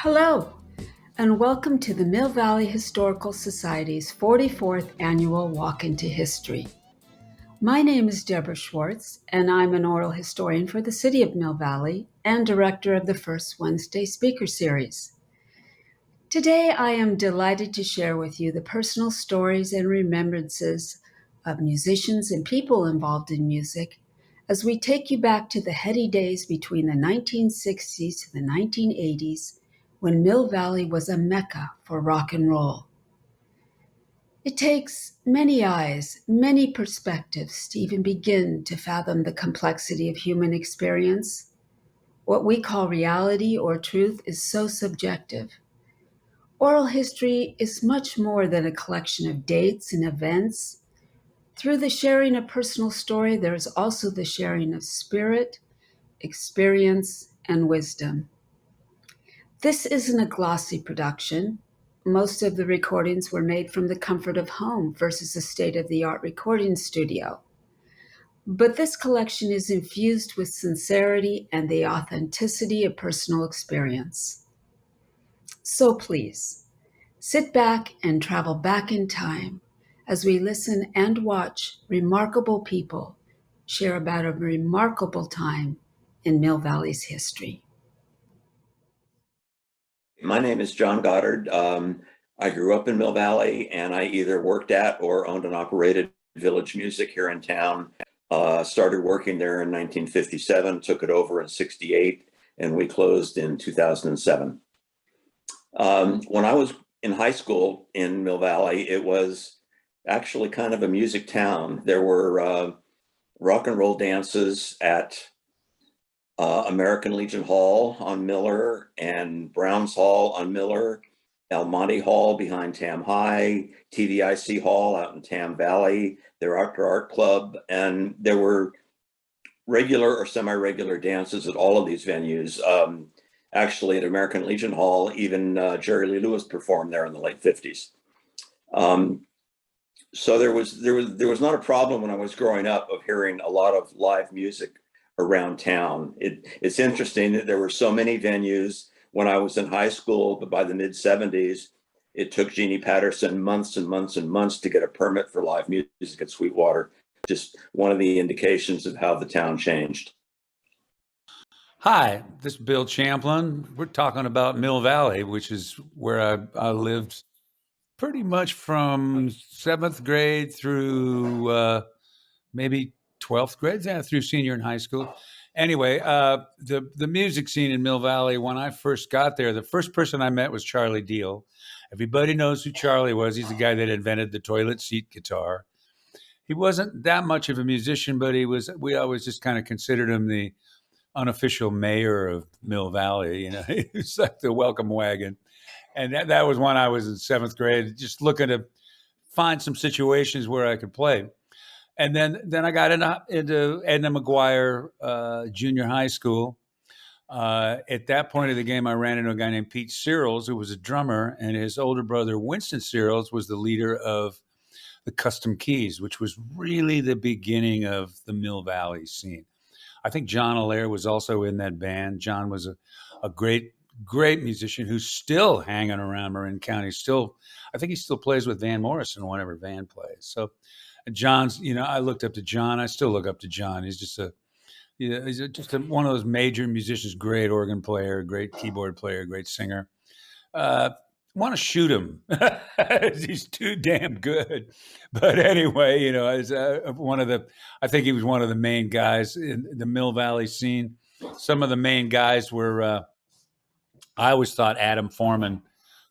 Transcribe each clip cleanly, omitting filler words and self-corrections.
Hello, and welcome to the Mill Valley Historical Society's 44th annual Walk into History. My name is Deborah Schwartz, and I'm an oral historian for the City of Mill Valley and director of the First Wednesday Speaker Series. Today, I am delighted to share with you the personal stories and remembrances of musicians and people involved in music as we take you back to the heady days between the 1960s to the 1980s when Mill Valley was a mecca for rock and roll. It takes many eyes, many perspectives to even begin to fathom the complexity of human experience. What we call reality or truth is so subjective. Oral history is much more than a collection of dates and events. Through the sharing of personal story, there is also the sharing of spirit, experience, and wisdom. This isn't a glossy production. Most of the recordings were made from the comfort of home versus a state-of-the-art recording studio. But this collection is infused with sincerity and the authenticity of personal experience. So please, sit back and travel back in time as we listen and watch remarkable people share about a remarkable time in Mill Valley's history. My name is John Goddard. I grew up in Mill Valley, and I either worked at or owned and operated Village Music here in town. Started working there in 1957, took it over in 68, and we closed in 2007. When I was in high school in Mill Valley, it was actually kind of a music town. There were rock and roll dances at American Legion Hall on Miller and Browns Hall on Miller, El Monte Hall behind Tam High, TVIC Hall out in Tam Valley, their Outdoor Art Club, and there were regular or semi-regular dances at all of these venues. Actually, at American Legion Hall, even Jerry Lee Lewis performed there in the late 50s. So there was not a problem when I was growing up of hearing a lot of live music around town. It's interesting that there were so many venues when I was in high school, but by the mid 70s, it took Jeannie Patterson months and months and months to get a permit for live music at Sweetwater. Just one of the indications of how the town changed. Hi, this is Bill Champlin. We're talking about Mill Valley, which is where I lived pretty much from seventh grade through maybe 12th grade, yeah, through senior in high school. Anyway, the music scene in Mill Valley, when I first got there, the first person I met was Charlie Deal. Everybody knows who Charlie was. He's the guy that invented the toilet seat guitar. He wasn't that much of a musician, but we always just kind of considered him the unofficial mayor of Mill Valley. He was like the welcome wagon. And that was when I was in seventh grade, just looking to find some situations where I could play. And then I got into Edna McGuire Junior High School. At that point of the game, I ran into a guy named Pete Searles, who was a drummer, and his older brother, Winston Searles, was the leader of the Custom Keys, which was really the beginning of the Mill Valley scene. I think John Allaire was also in that band. John was a great musician who's still hanging around Marin County. I think he still plays with Van Morrison whenever Van plays. So John's, I looked up to John. I still look up to John. He's just one of those major musicians, great organ player, great keyboard player, great singer. Want to shoot him. He's too damn good. But anyway, as I think he was one of the main guys in the Mill Valley scene. Some of the main guys were, I always thought Adam Foreman,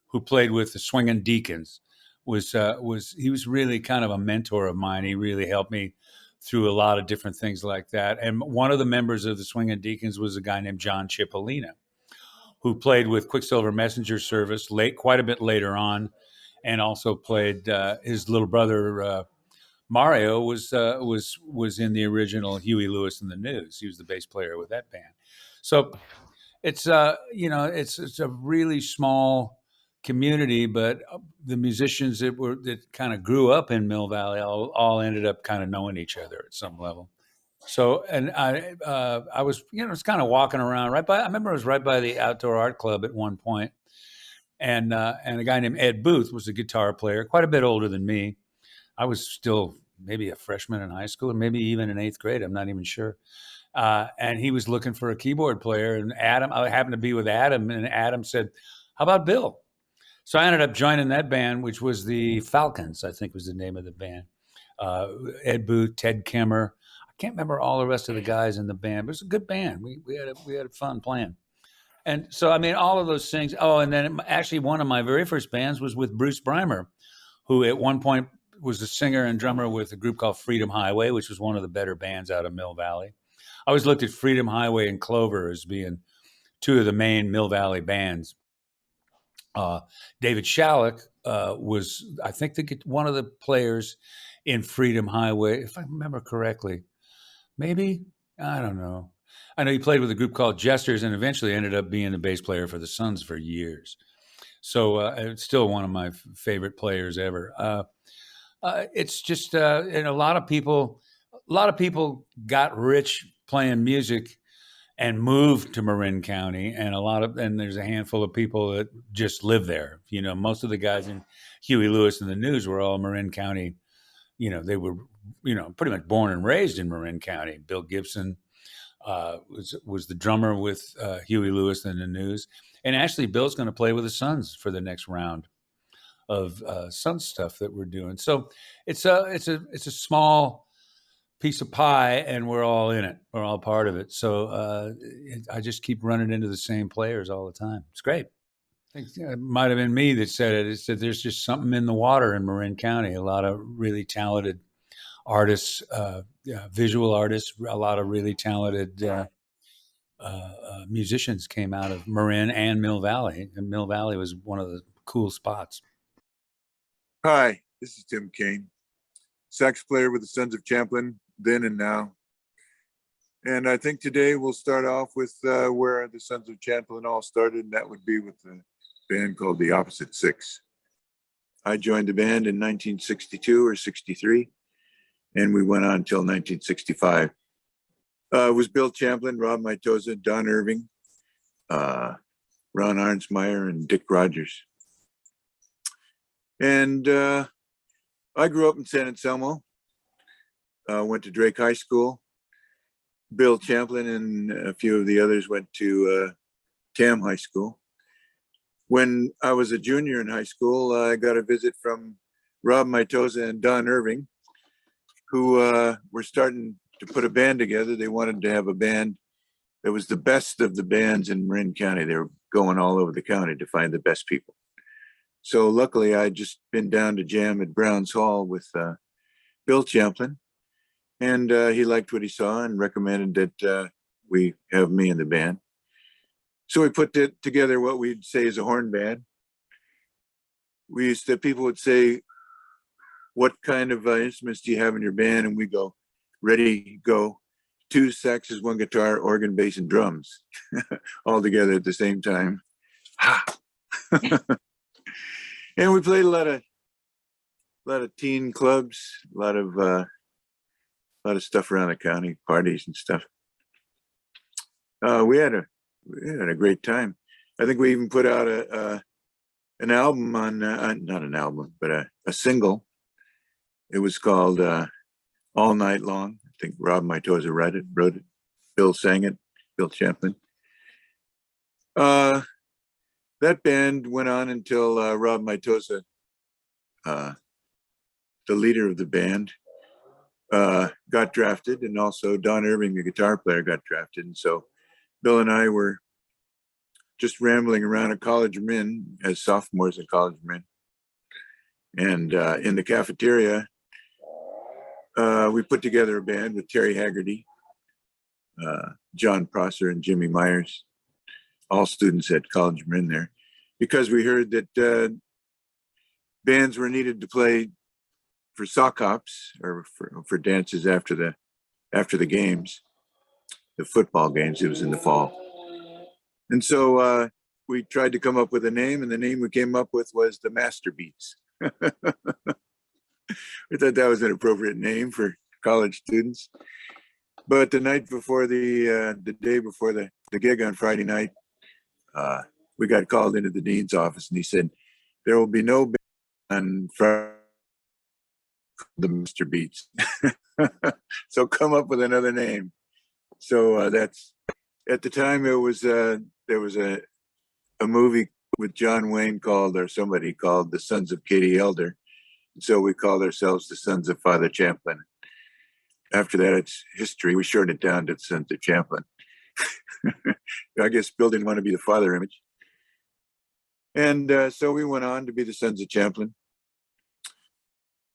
who played with the Swingin' Deacons, he was really kind of a mentor of mine. He really helped me through a lot of different things like that. And one of the members of the Swingin' Deacons was a guy named John Cipollina, who played with Quicksilver Messenger Service quite a bit later on, and also played his little brother Mario was in the original Huey Lewis and the News. He was the bass player with that band. So it's it's a really small community, but the musicians that kind of grew up in Mill Valley all ended up kind of knowing each other at some level. So, and I was, was kind of walking around right by. I remember I was right by the outdoor art club at one point, and a guy named Ed Booth was a guitar player, quite a bit older than me. I was still maybe a freshman in high school, or maybe even in eighth grade. I'm not even sure. And he was looking for a keyboard player. And I happened to be with Adam, and Adam said, "How about Bill?" So I ended up joining that band, which was the Falcons, I think was the name of the band. Ed Booth, Ted Kimmer. I can't remember all the rest of the guys in the band, but it was a good band. We had a fun playing. And so, I mean, all of those things. Oh, and then actually one of my very first bands was with Bruce Breimer, who at one point was the singer and drummer with a group called Freedom Highway, which was one of the better bands out of Mill Valley. I always looked at Freedom Highway and Clover as being two of the main Mill Valley bands. David Shalleck was, I think, one of the players in Freedom Highway, if I remember correctly. Maybe, I don't know. I know he played with a group called Jesters and eventually ended up being the bass player for the Suns for years. So it's still one of my favorite players ever. It's just, and a lot of people got rich playing music and moved to Marin County, and there's a handful of people that just live there. Most of the guys in Huey Lewis and the News were all Marin County. They were, pretty much born and raised in Marin County. Bill Gibson was the drummer with Huey Lewis and the News, and actually Bill's going to play with the Suns for the next round of Suns stuff that we're doing. So it's a small piece of pie, and we're all in it. We're all part of it. So I just keep running into the same players all the time. It's great. I think it might have been me that said it. It said there's just something in the water in Marin County. A lot of really talented artists, visual artists, a lot of really talented musicians came out of Marin and Mill Valley. And Mill Valley was one of the cool spots. Hi, this is Tim Kane, sax player with the Sons of Champlain, then and now. And I think today we'll start off with where the Sons of Champlain all started, and that would be with a band called the Opposite Six. I joined the band in 1962 or 63, and we went on until 1965. It was Bill Champlin, Rob Maitosa, Don Irving, Ron Arnsmeyer, and Dick Rogers. And I grew up in San Anselmo, went to Drake High School. Bill Champlin and a few of the others went to Tam High School. When I was a junior in high school, I got a visit from Rob Maitosa and Don Irving, who were starting to put a band together. They wanted to have a band that was the best of the bands in Marin County. They were going all over the county to find the best people. So luckily, I'd just been down to jam at Brown's Hall with Bill Champlin, and he liked what he saw and recommended that we have me in the band. So we put together what we'd say is a horn band. People would say, "What kind of instruments do you have in your band?" And we go, "Ready, go. 2 saxes, 1 guitar, organ, bass, and drums," all together at the same time. Ha! And we played a lot of teen clubs, a lot of stuff around the county, parties and stuff. We had a great time. I think we even put out an album on not an album, but a single. It was called All Night Long. I think Rob Maitosa wrote it. Bill sang it. Bill Champlin. That band went on until Rob Maitosa, the leader of the band, got drafted, and also Don Irving, the guitar player, got drafted. And so Bill and I were just rambling around at College Marin as sophomores at College Marin. And in the cafeteria, we put together a band with Terry Haggerty, John Prosser, and Jimmy Myers, all students at College Marin there, because we heard that bands were needed to play for sock hops or for dances after the games, the football games. It was in the fall. And so we tried to come up with a name, and the name we came up with was the Master Beats. We thought that was an appropriate name for college students. But the night before the day before the gig on Friday night, we got called into the dean's office, and he said there will be no band on Friday, the Mr. Beats. So come up with another name. So that's at the time there was a movie with John Wayne called, or somebody called, The Sons of Katie Elder. So we called ourselves the Sons of Father Champlin. After that, it's history. We shortened it down to the Sons of Champlin. I guess Bill didn't want to be the father image. And so we went on to be the Sons of Champlin,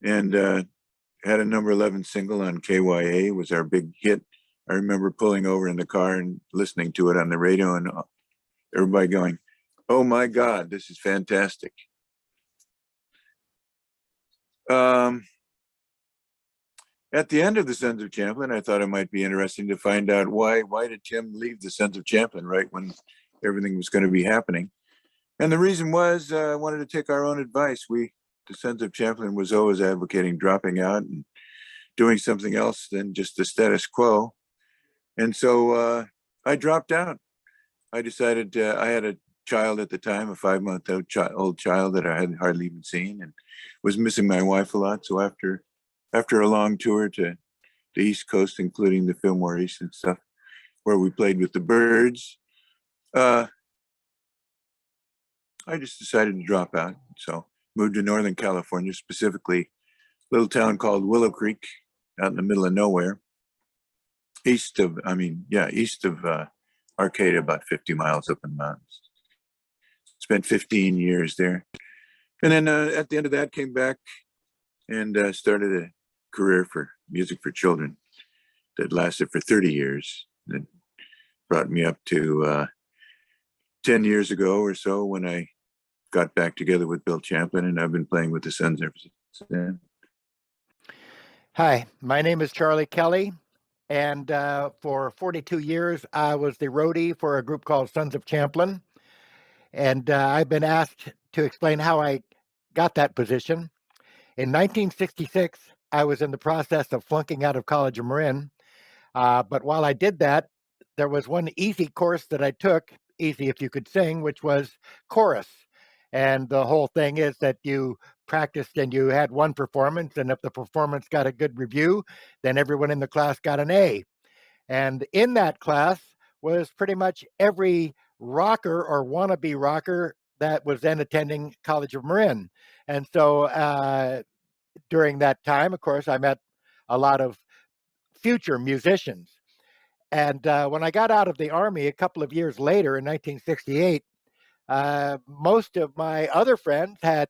and had a number 11 single on KYA, was our big hit. I remember pulling over in the car and listening to it on the radio, and everybody going, "Oh my God, this is fantastic." At the end of the Sons of Champlin, I thought it might be interesting to find out why did Tim leave the Sons of Champlin right when everything was going to be happening. And the reason was I wanted to take our own advice. The Sons of Champlin was always advocating dropping out and doing something else than just the status quo. And so I dropped out. I decided I had a child at the time, a 5-month-old child that I had hardly even seen, and was missing my wife a lot. So after a long tour to the East Coast, including the Fillmore East and stuff, where we played with the Birds, I just decided to drop out. So moved to Northern California, specifically a little town called Willow Creek, out in the middle of nowhere, east of Arcata, about 50 miles up in the mountains. Spent 15 years there. And then at the end of that, came back and started a career for music for children that lasted for 30 years. That brought me up to 10 years ago or so when I got back together with Bill Champlin, and I've been playing with the Sons ever since then. Hi, my name is Charlie Kelly, and for 42 years, I was the roadie for a group called Sons of Champlin. And I've been asked to explain how I got that position. In 1966, I was in the process of flunking out of College of Marin. But while I did that, there was one easy course that I took, easy if you could sing, which was chorus. And the whole thing is that you practiced and you had one performance, and if the performance got a good review, then everyone in the class got an A. And in that class was pretty much every rocker or wannabe rocker that was then attending College of Marin. And so during that time, of course, I met a lot of future musicians. And when I got out of the Army a couple of years later in 1968, most of my other friends had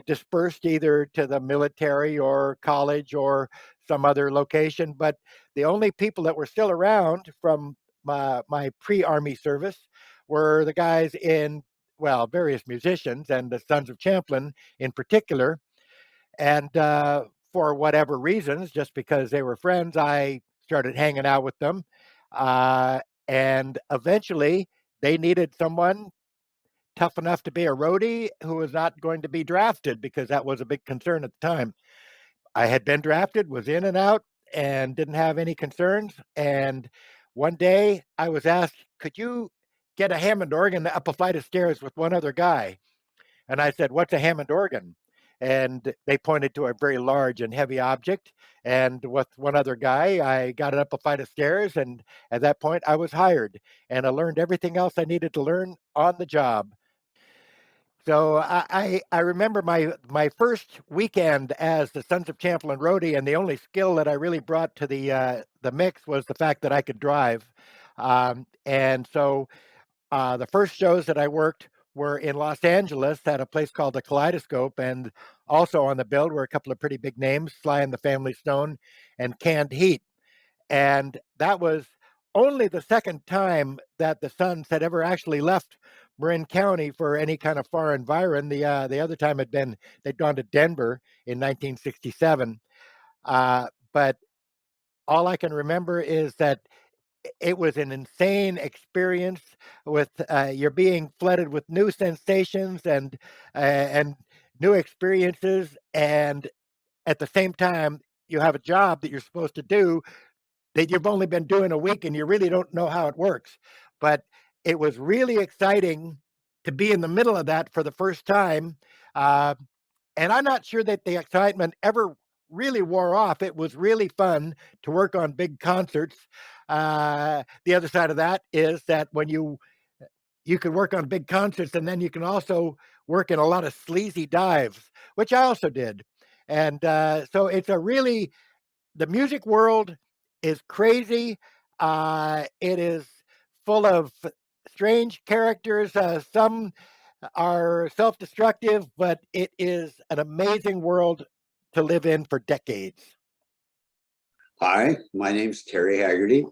dispersed either to the military or college or some other location. But the only people that were still around from my pre-Army service were the guys in, well, various musicians and the Sons of Champlin in particular. And for whatever reasons, just because they were friends, I started hanging out with them. And eventually they needed someone tough enough to be a roadie who was not going to be drafted, because that was a big concern at the time. I had been drafted, was in and out, and didn't have any concerns. And one day I was asked, could you get a Hammond organ up a flight of stairs with one other guy? And I said, what's a Hammond organ? And they pointed to a very large and heavy object. And with one other guy, I got it up a flight of stairs. And at that point, I was hired. And I learned everything else I needed to learn on the job. So I remember my first weekend as the Sons of Champlin roadie, and the only skill that I really brought to the mix was the fact that I could drive. And so the first shows that I worked were in Los Angeles at a place called the Kaleidoscope, and also on the bill were a couple of pretty big names, Sly and the Family Stone and Canned Heat. And that was only the second time that the Sons had ever actually left Marin County for any kind of far environ. The other time had been they'd gone to Denver in 1967. But all I can remember is that it was an insane experience. With you're being flooded with new sensations and new experiences, and at the same time you have a job that you're supposed to do that you've only been doing a week and you really don't know how it works. But it was really exciting to be in the middle of that for the first time. And I'm not sure that the excitement ever really wore off. It was really fun to work on big concerts. The other side of that is that when you can work on big concerts, and then you can also work in a lot of sleazy dives, which I also did. And so it's a really, the music world is crazy. It is full of strange characters. Some are self-destructive, but it is an amazing world to live in for decades. Hi, my name's Terry Haggerty.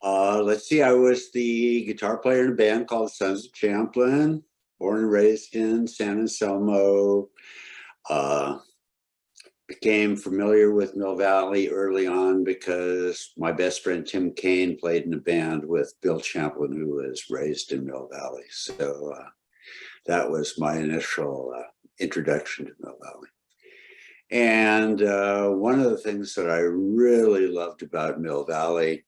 Let's see, I was the guitar player in a band called Sons of Champlin, born and raised in San Anselmo. Became familiar with Mill Valley early on because my best friend Tim Kane played in a band with Bill Champlin, who was raised in Mill Valley. So that was my initial introduction to Mill Valley. And one of the things that I really loved about Mill Valley,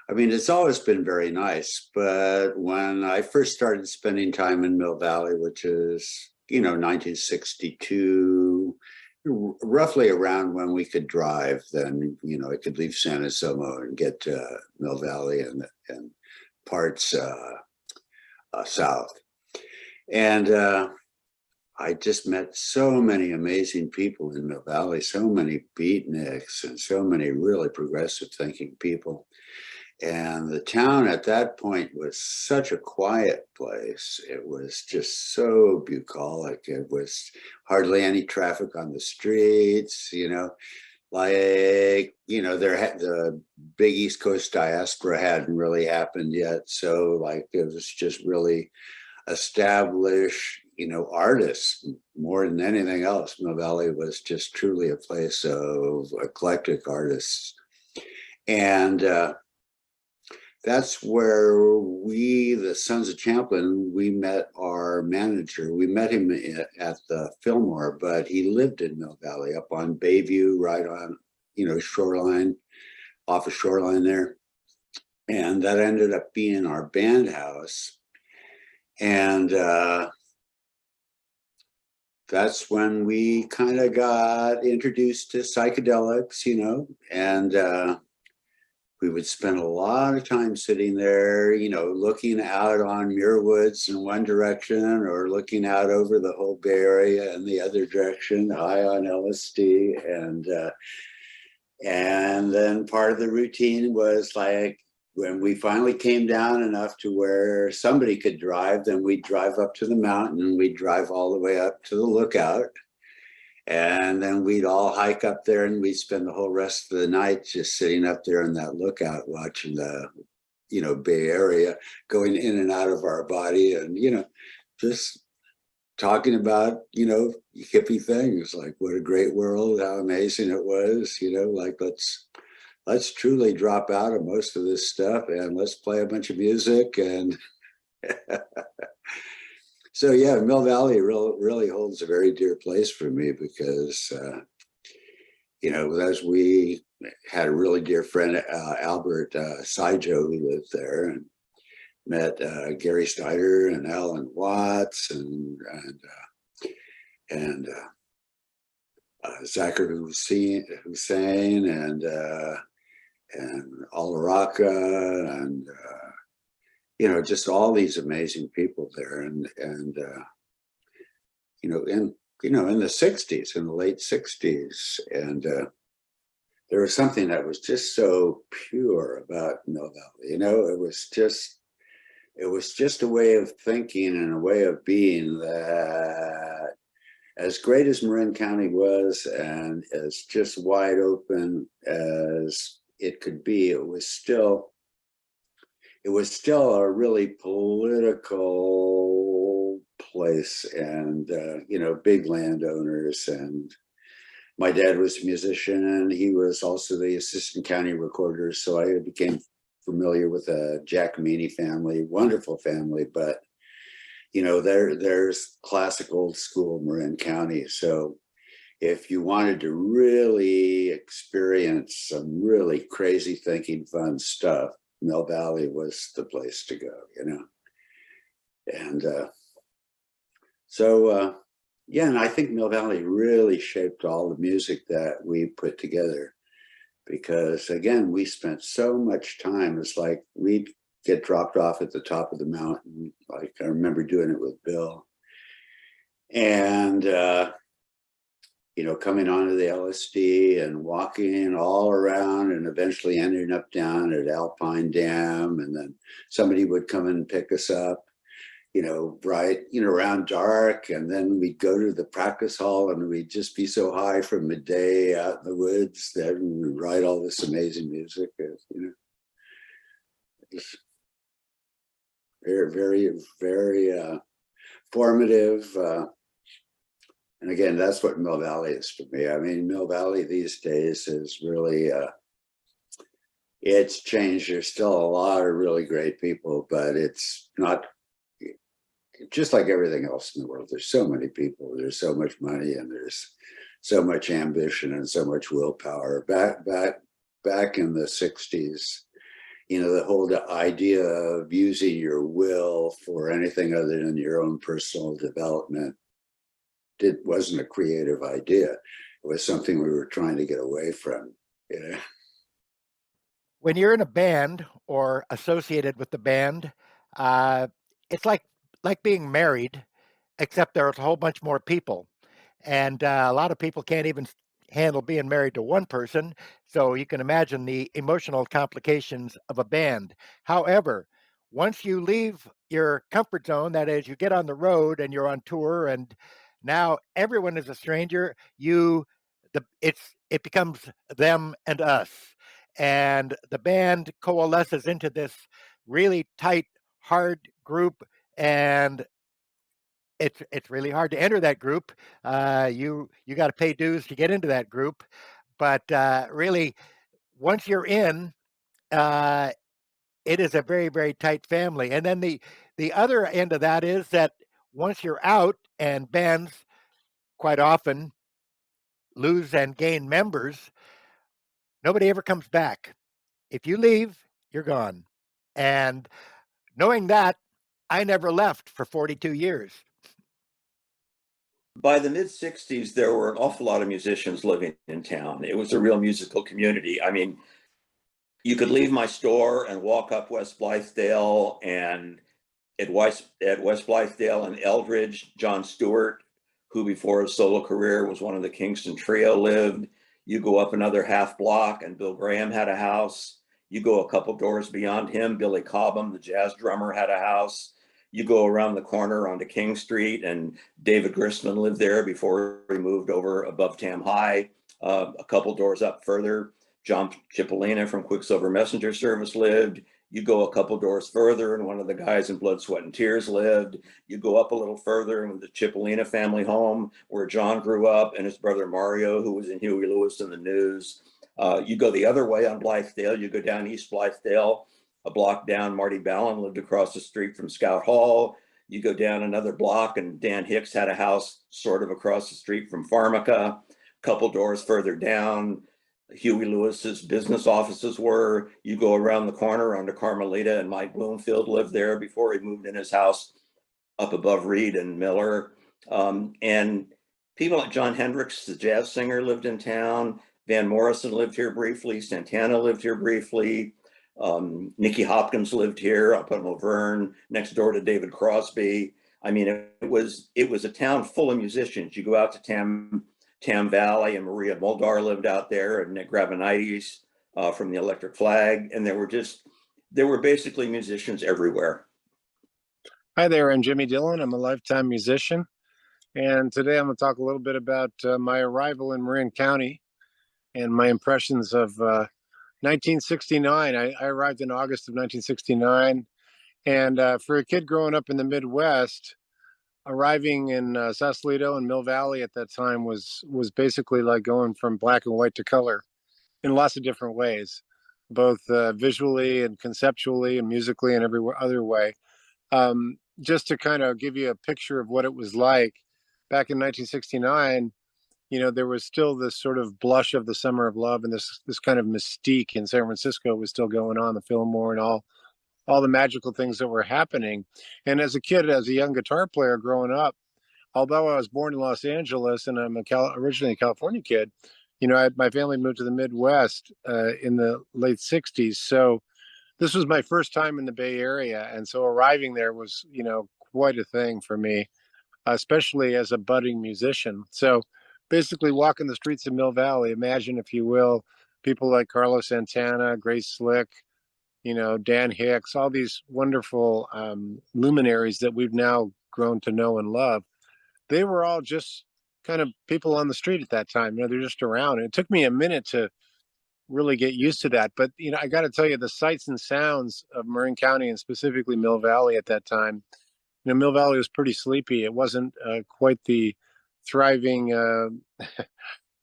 I mean, it's always been very nice, but when I first started spending time in Mill Valley, which is, 1962, roughly around when we could drive, then, I could leave San Anselmo and get to Mill Valley and parts south. And I just met so many amazing people in Mill Valley, so many beatniks and so many really progressive thinking people. And the town at that point was such a quiet place. It was just so bucolic. It was hardly any traffic on the streets, there had the big East Coast diaspora hadn't really happened yet. So it was just really established, artists more than anything else. Mill Valley was just truly a place of eclectic artists. And that's where we, the Sons of Champlin, we met our manager. We met him at the Fillmore, but he lived in Mill Valley up on Bayview, right on, shoreline, off of shoreline there. And that ended up being our band house. And that's when we kind of got introduced to psychedelics, and we would spend a lot of time sitting there, looking out on Muir Woods in one direction or looking out over the whole Bay Area in the other direction, high on LSD. And then part of the routine was when we finally came down enough to where somebody could drive, then we'd drive up to the mountain and we'd drive all the way up to the lookout. And then we'd all hike up there and we'd spend the whole rest of the night just sitting up there in that lookout, watching the, Bay Area going in and out of our body and, just talking about, hippie things, like what a great world, how amazing it was, let's truly drop out of most of this stuff and let's play a bunch of music. And so, yeah, Mill Valley really holds a very dear place for me because, as we had a really dear friend, Albert Sijo, who lived there, and met Gary Snyder and Alan Watts and Zachary Hussein and Al Raqqa and just all these amazing people there, and in the 60s, in the late 60s, and there was something that was just so pure about Mill Valley. It was just a way of thinking and a way of being that, as great as Marin County was and as just wide open as it could be, it was still a really political place, and big landowners. And my dad was a musician, and he was also the assistant county recorder, so I became familiar with the Giacomini family, wonderful family, but there's classic old school Marin County. So if you wanted to really experience some really crazy thinking, fun stuff, Mill Valley was the place to go, you know. And yeah, and I think Mill Valley really shaped all the music that we put together, because again, we spent so much time. It's like we'd get dropped off at the top of the mountain. Like I remember doing it with Bill. And you know, coming onto the LSD and walking all around and eventually ending up down at Alpine Dam. And then somebody would come and pick us up, you know, right, you know, around dark. And then we'd go to the practice hall and we'd just be so high from midday out in the woods that we would write all this amazing music, you know. It's very, very, very formative. And again, that's what Mill Valley is for me. I mean, Mill Valley these days is really, it's changed. There's still a lot of really great people, but it's not just like everything else in the world. There's so many people, there's so much money, and there's so much ambition and so much willpower. Back in the 60s, you know, the whole idea of using your will for anything other than your own personal development wasn't a creative idea. It was something we were trying to get away from, you know. When you're in a band or associated with the band, it's like being married, except there's a whole bunch more people. And a lot of people can't even handle being married to one person. So you can imagine the emotional complications of a band. However, once you leave your comfort zone, that is, you get on the road and you're on tour, and now everyone is a stranger. It becomes them and us, and the band coalesces into this really tight, hard group, and it's really hard to enter that group. You got to pay dues to get into that group, but really, once you're in, uh, it is a very, very tight family. And then the other end of that is that once you're out, and bands quite often lose and gain members, nobody ever comes back. If you leave, you're gone. And knowing that, I never left for 42 years. By the mid 60s, there were an awful lot of musicians living in town. It was a real musical community. I mean, you could leave my store and walk up West Blythedale, and at West Blythedale and Eldridge, John Stewart, who before his solo career was one of the Kingston Trio, lived. You go up another half block and Bill Graham had a house. You go a couple doors beyond him, Billy Cobham, the jazz drummer, had a house. You go around the corner onto King Street and David Grissman lived there before he moved over above Tam High. A couple doors up further, John Cipollina from Quicksilver Messenger Service lived. You go a couple doors further and one of the guys in Blood, Sweat, and Tears lived. You go up a little further and the Cipollina family home where John grew up, and his brother Mario, who was in Huey Lewis and the News. You go the other way on Blythedale, you go down East Blythedale, a block down, Marty Ballin lived across the street from Scout Hall. You go down another block and Dan Hicks had a house sort of across the street from Pharmaca. A couple doors further down, Huey Lewis's business offices were. You go around the corner onto Carmelita, and Mike Bloomfield lived there before he moved in his house up above Reed and Miller. And people like John Hendricks, the jazz singer, lived in town. Van Morrison lived here briefly. Santana lived here briefly. Nicky Hopkins lived here up on Laverne, next door to David Crosby. I mean, it was a town full of musicians. You go out to Tam Valley, and Maria Muldaur lived out there, and Nick Gravenites from the Electric Flag, and there were basically musicians everywhere. Hi there, I'm Jimmy Dillon. I'm a lifetime musician, and today I'm going to talk a little bit about my arrival in Marin County and my impressions of 1969. I arrived in August of 1969, and for a kid growing up in the Midwest, arriving in Sausalito and Mill Valley at that time was basically like going from black and white to color in lots of different ways, both visually and conceptually and musically and every other way. Just to kind of give you a picture of what it was like back in 1969, there was still this sort of blush of the summer of love, and this kind of mystique in San Francisco was still going on, the Fillmore and all the magical things that were happening. And as a kid, as a young guitar player growing up, although I was born in Los Angeles and I'm originally a California kid, my family moved to the Midwest in the late '60s. So this was my first time in the Bay Area, and so arriving there was, quite a thing for me, especially as a budding musician. So basically walking the streets of Mill Valley, imagine, if you will, people like Carlos Santana, Grace Slick, Dan Hicks, all these wonderful luminaries that we've now grown to know and love. They were all just kind of people on the street at that time. They're just around. And it took me a minute to really get used to that. But, I got to tell you, the sights and sounds of Marin County and specifically Mill Valley at that time, Mill Valley was pretty sleepy. It wasn't quite the thriving,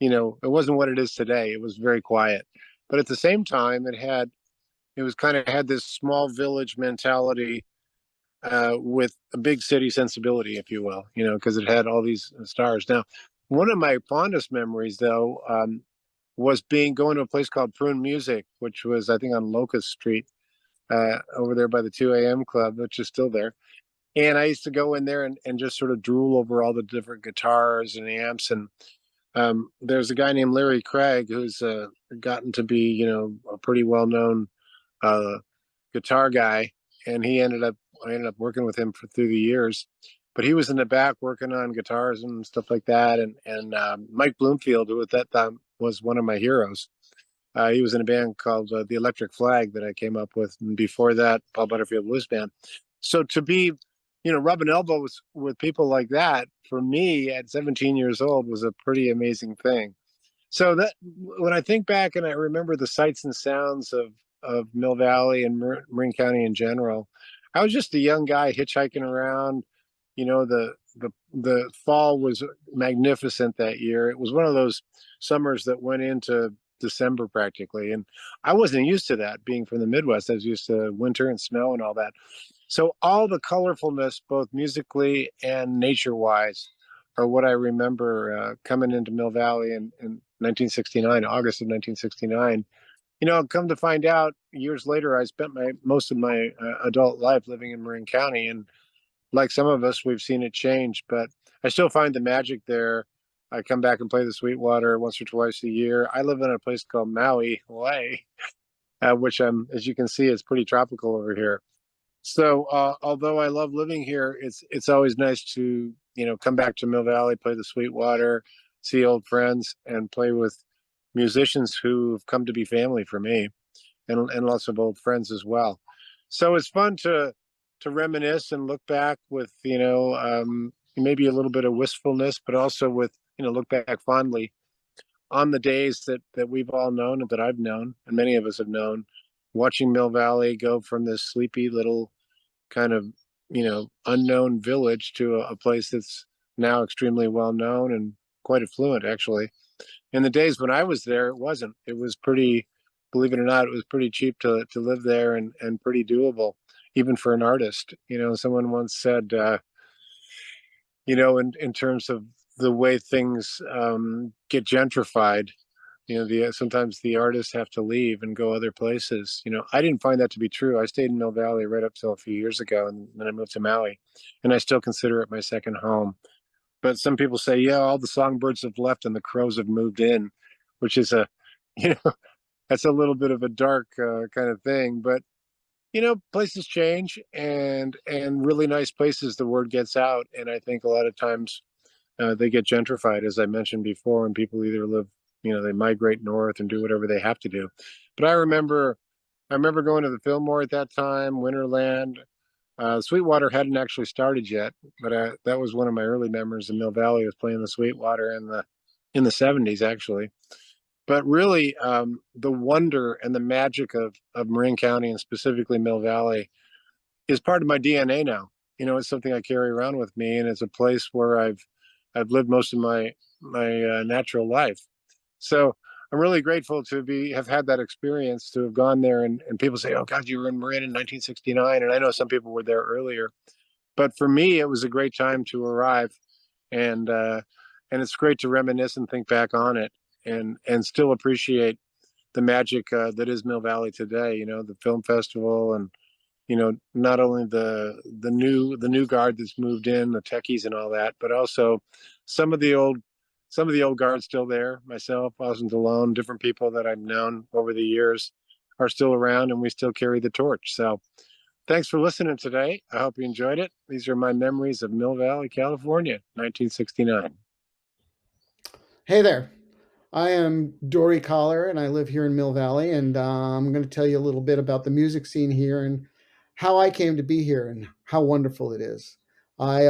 it wasn't what it is today. It was very quiet. But at the same time, it was kind of had this small village mentality with a big city sensibility, if you will, because it had all these stars. Now, one of my fondest memories, though, was going to a place called Prune Music, which was, I think, on Locust Street, over there by the 2 a.m. Club, which is still there. And I used to go in there and just sort of drool over all the different guitars and amps. And there's a guy named Larry Craig who's gotten to be, a pretty well-known guitar guy. And I ended up working with him through the years. But he was in the back working on guitars and stuff like that. And Mike Bloomfield, who at that time was one of my heroes, he was in a band called The Electric Flag that I came up with. And before that, Paul Butterfield Blues Band. So to be, rubbing elbows with people like that, for me at 17 years old, was a pretty amazing thing. So that when I think back and I remember the sights and sounds of Mill Valley and Marin County in general, I was just a young guy hitchhiking around. The fall was magnificent that year. It was one of those summers that went into December practically, and I wasn't used to that, being from the Midwest. I was used to winter and snow and all that. So all the colorfulness, both musically and nature-wise, are what I remember coming into Mill Valley in 1969, August of 1969. Come to find out, years later, I spent most of my adult life living in Marin County, and like some of us, we've seen it change, but I still find the magic there. I come back and play the Sweetwater once or twice a year. I live in a place called Maui, Hawaii, which as you can see, is pretty tropical over here. So although I love living here, it's always nice to come back to Mill Valley, play the Sweetwater, see old friends, and play with musicians who've come to be family for me, and lots of old friends as well. So it's fun to reminisce and look back with maybe a little bit of wistfulness, but also with look back fondly on the days that we've all known and that I've known and many of us have known, watching Mill Valley go from this sleepy little kind of unknown village to a place that's now extremely well known and quite affluent, actually. In the days when I was there, it wasn't. It was pretty, believe it or not, it was pretty cheap to live there and pretty doable, even for an artist. Someone once said, in terms of the way things get gentrified, sometimes the artists have to leave and go other places. I didn't find that to be true. I stayed in Mill Valley right up till a few years ago, and then I moved to Maui, and I still consider it my second home. But some people say, yeah, all the songbirds have left and the crows have moved in, which is that's a little bit of a dark kind of thing. But places change, and really nice places, the word gets out, and I think a lot of times they get gentrified, as I mentioned before, and people either live, they migrate north and do whatever they have to do. But I remember going to the Fillmore at that time, Winterland. Sweetwater hadn't actually started yet, but that was one of my early memories in Mill Valley, was playing the Sweetwater in the 70s, actually. But really, the wonder and the magic of Marin County, and specifically Mill Valley, is part of my DNA now. It's something I carry around with me, and it's a place where I've lived most of my natural life. So I'm really grateful to have had that experience, to have gone there, and people say, oh God, you were in Marin in 1969. And I know some people were there earlier, but for me, it was a great time to arrive and and it's great to reminisce and think back on it, and still appreciate the magic that is Mill Valley today. You know, the film festival, and you know, not only the new guard that's moved in, the techies and all that, but also some of the old guards still there. Myself, wasn't alone. Different people that I've known over the years are still around, and we still carry the torch. So thanks for listening today. I hope you enjoyed it. These are my memories of Mill Valley, California, 1969. Hey there. I am Dory Collar, and I live here in Mill Valley, and I'm going to tell you a little bit about the music scene here and how I came to be here and how wonderful it is. I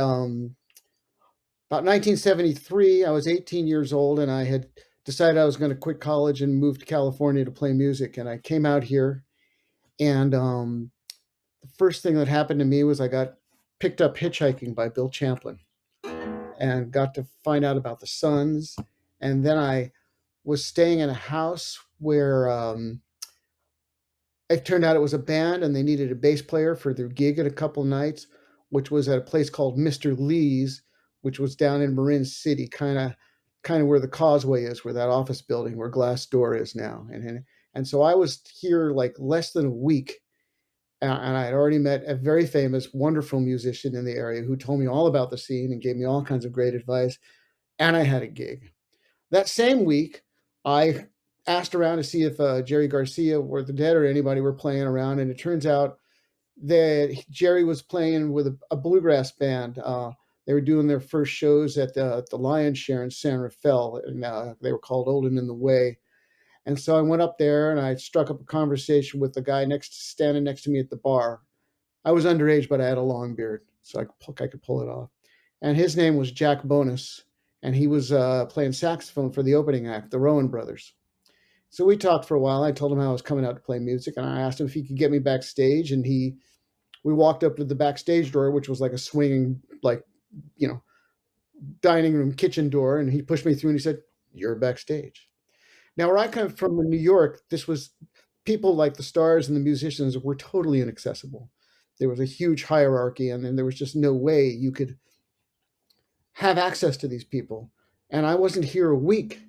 About 1973, I was 18 years old, and I had decided I was going to quit college and move to California to play music. And I came out here, and the first thing that happened to me was I got picked up hitchhiking by Bill Champlin and got to find out about the Suns. And then I was staying in a house where it turned out it was a band and they needed a bass player for their gig at a couple of nights, which was at a place called Mr. Lee's, which was down in Marin City, kind of where the Causeway is, where that office building where Glassdoor is now. And so I was here like less than a week, and I had already met a very famous, wonderful musician in the area who told me all about the scene and gave me all kinds of great advice. And I had a gig. That same week, I asked around to see if Jerry Garcia or the Dead or anybody were playing around, and it turns out that Jerry was playing with a bluegrass band. They were doing their first shows at the Lion's Share in San Rafael, and they were called Old and in the Way. And so I went up there and I struck up a conversation with the guy standing next to me at the bar. I was underage, but I had a long beard, so I could pull it off. And his name was Jack Bonus, and he was playing saxophone for the opening act, the Rowan Brothers. So we talked for a while. I told him how I was coming out to play music, and I asked him if he could get me backstage. And we walked up to the backstage door, which was like a swinging, like, dining room kitchen door, and he pushed me through and he said, "You're backstage." Now, where I come from in New York, this was people like the stars and the musicians were totally inaccessible. There was a huge hierarchy, and then there was just no way you could have access to these people. And I wasn't here a week,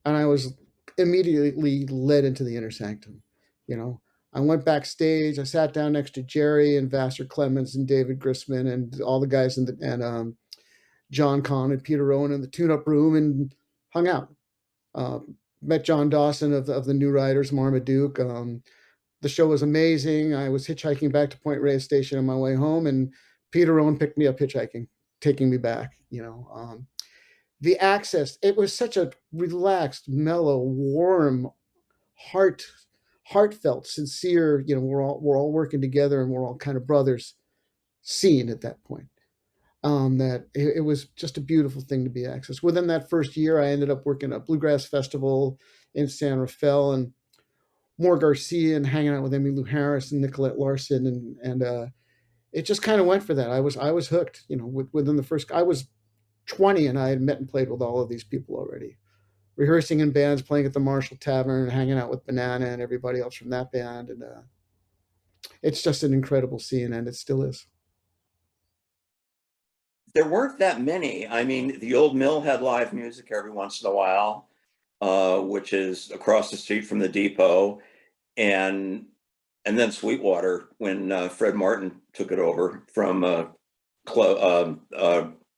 and I was immediately led into the inner sanctum. I went backstage. I sat down next to Jerry and Vassar Clemens and David Grisman and all the guys and John Kahn and Peter Owen in the tune-up room and hung out. Met John Dawson of the New Riders, Marmaduke. The show was amazing. I was hitchhiking back to Point Reyes Station on my way home, and Peter Owen picked me up hitchhiking, taking me back. The access, it was such a relaxed, mellow, warm, heartfelt, sincere. We're all working together, and we're all kind of brothers. Scene at that point. That it was just a beautiful thing to be accessed. Within that first year, I ended up working at a bluegrass festival in San Rafael, and Moore Garcia, and hanging out with Emmylou Harris and Nicolette Larson, and it just kind of went for that. I was hooked. Within the first, I was 20, and I had met and played with all of these people already, rehearsing in bands, playing at the Marshall Tavern, hanging out with Banana and everybody else from that band, and it's just an incredible scene, and it still is. There weren't that many. I mean, the old mill had live music every once in a while, which is across the street from the depot, and then Sweetwater when Fred Martin took it over from a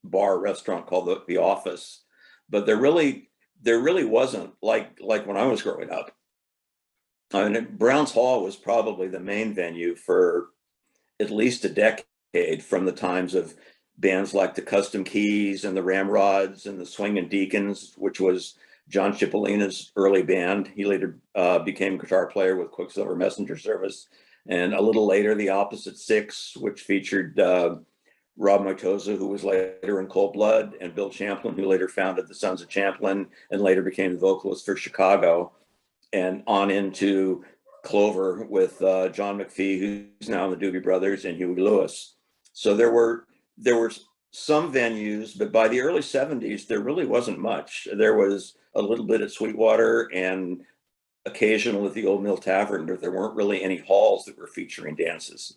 bar restaurant called the Office. But there really wasn't like when I was growing up. I mean, Brown's Hall was probably the main venue for at least a decade, from the times of bands like the Custom Keys and the Ramrods and the Swingin' Deacons, which was John Cipollina's early band. He later became a guitar player with Quicksilver Messenger Service. And a little later, the Opposite Six, which featured Rob Moitosa, who was later in Cold Blood, and Bill Champlin, who later founded the Sons of Champlin and later became the vocalist for Chicago, and on into Clover with John McPhee, who's now in the Doobie Brothers, and Huey Lewis. So there were some venues, but by the early 70s, there really wasn't much. There was a little bit at Sweetwater and occasional at the Old Mill Tavern, but there weren't really any halls that were featuring dances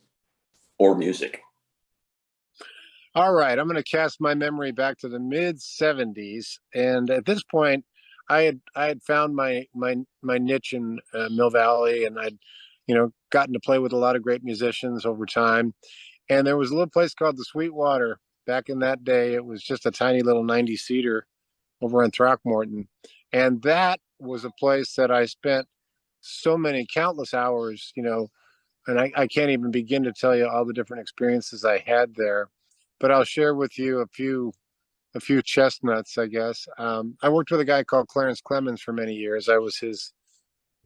or music. All right, I'm going to cast my memory back to the mid '70s, and at this point, I had found my niche in Mill Valley, and I'd gotten to play with a lot of great musicians over time. And there was a little place called the Sweetwater. Back in that day, it was just a tiny little 90-seater over in Throckmorton, and that was a place that I spent so many countless hours, and I can't even begin to tell you all the different experiences I had there. But I'll share with you a few chestnuts, I guess. I worked with a guy called Clarence Clemens for many years. I was his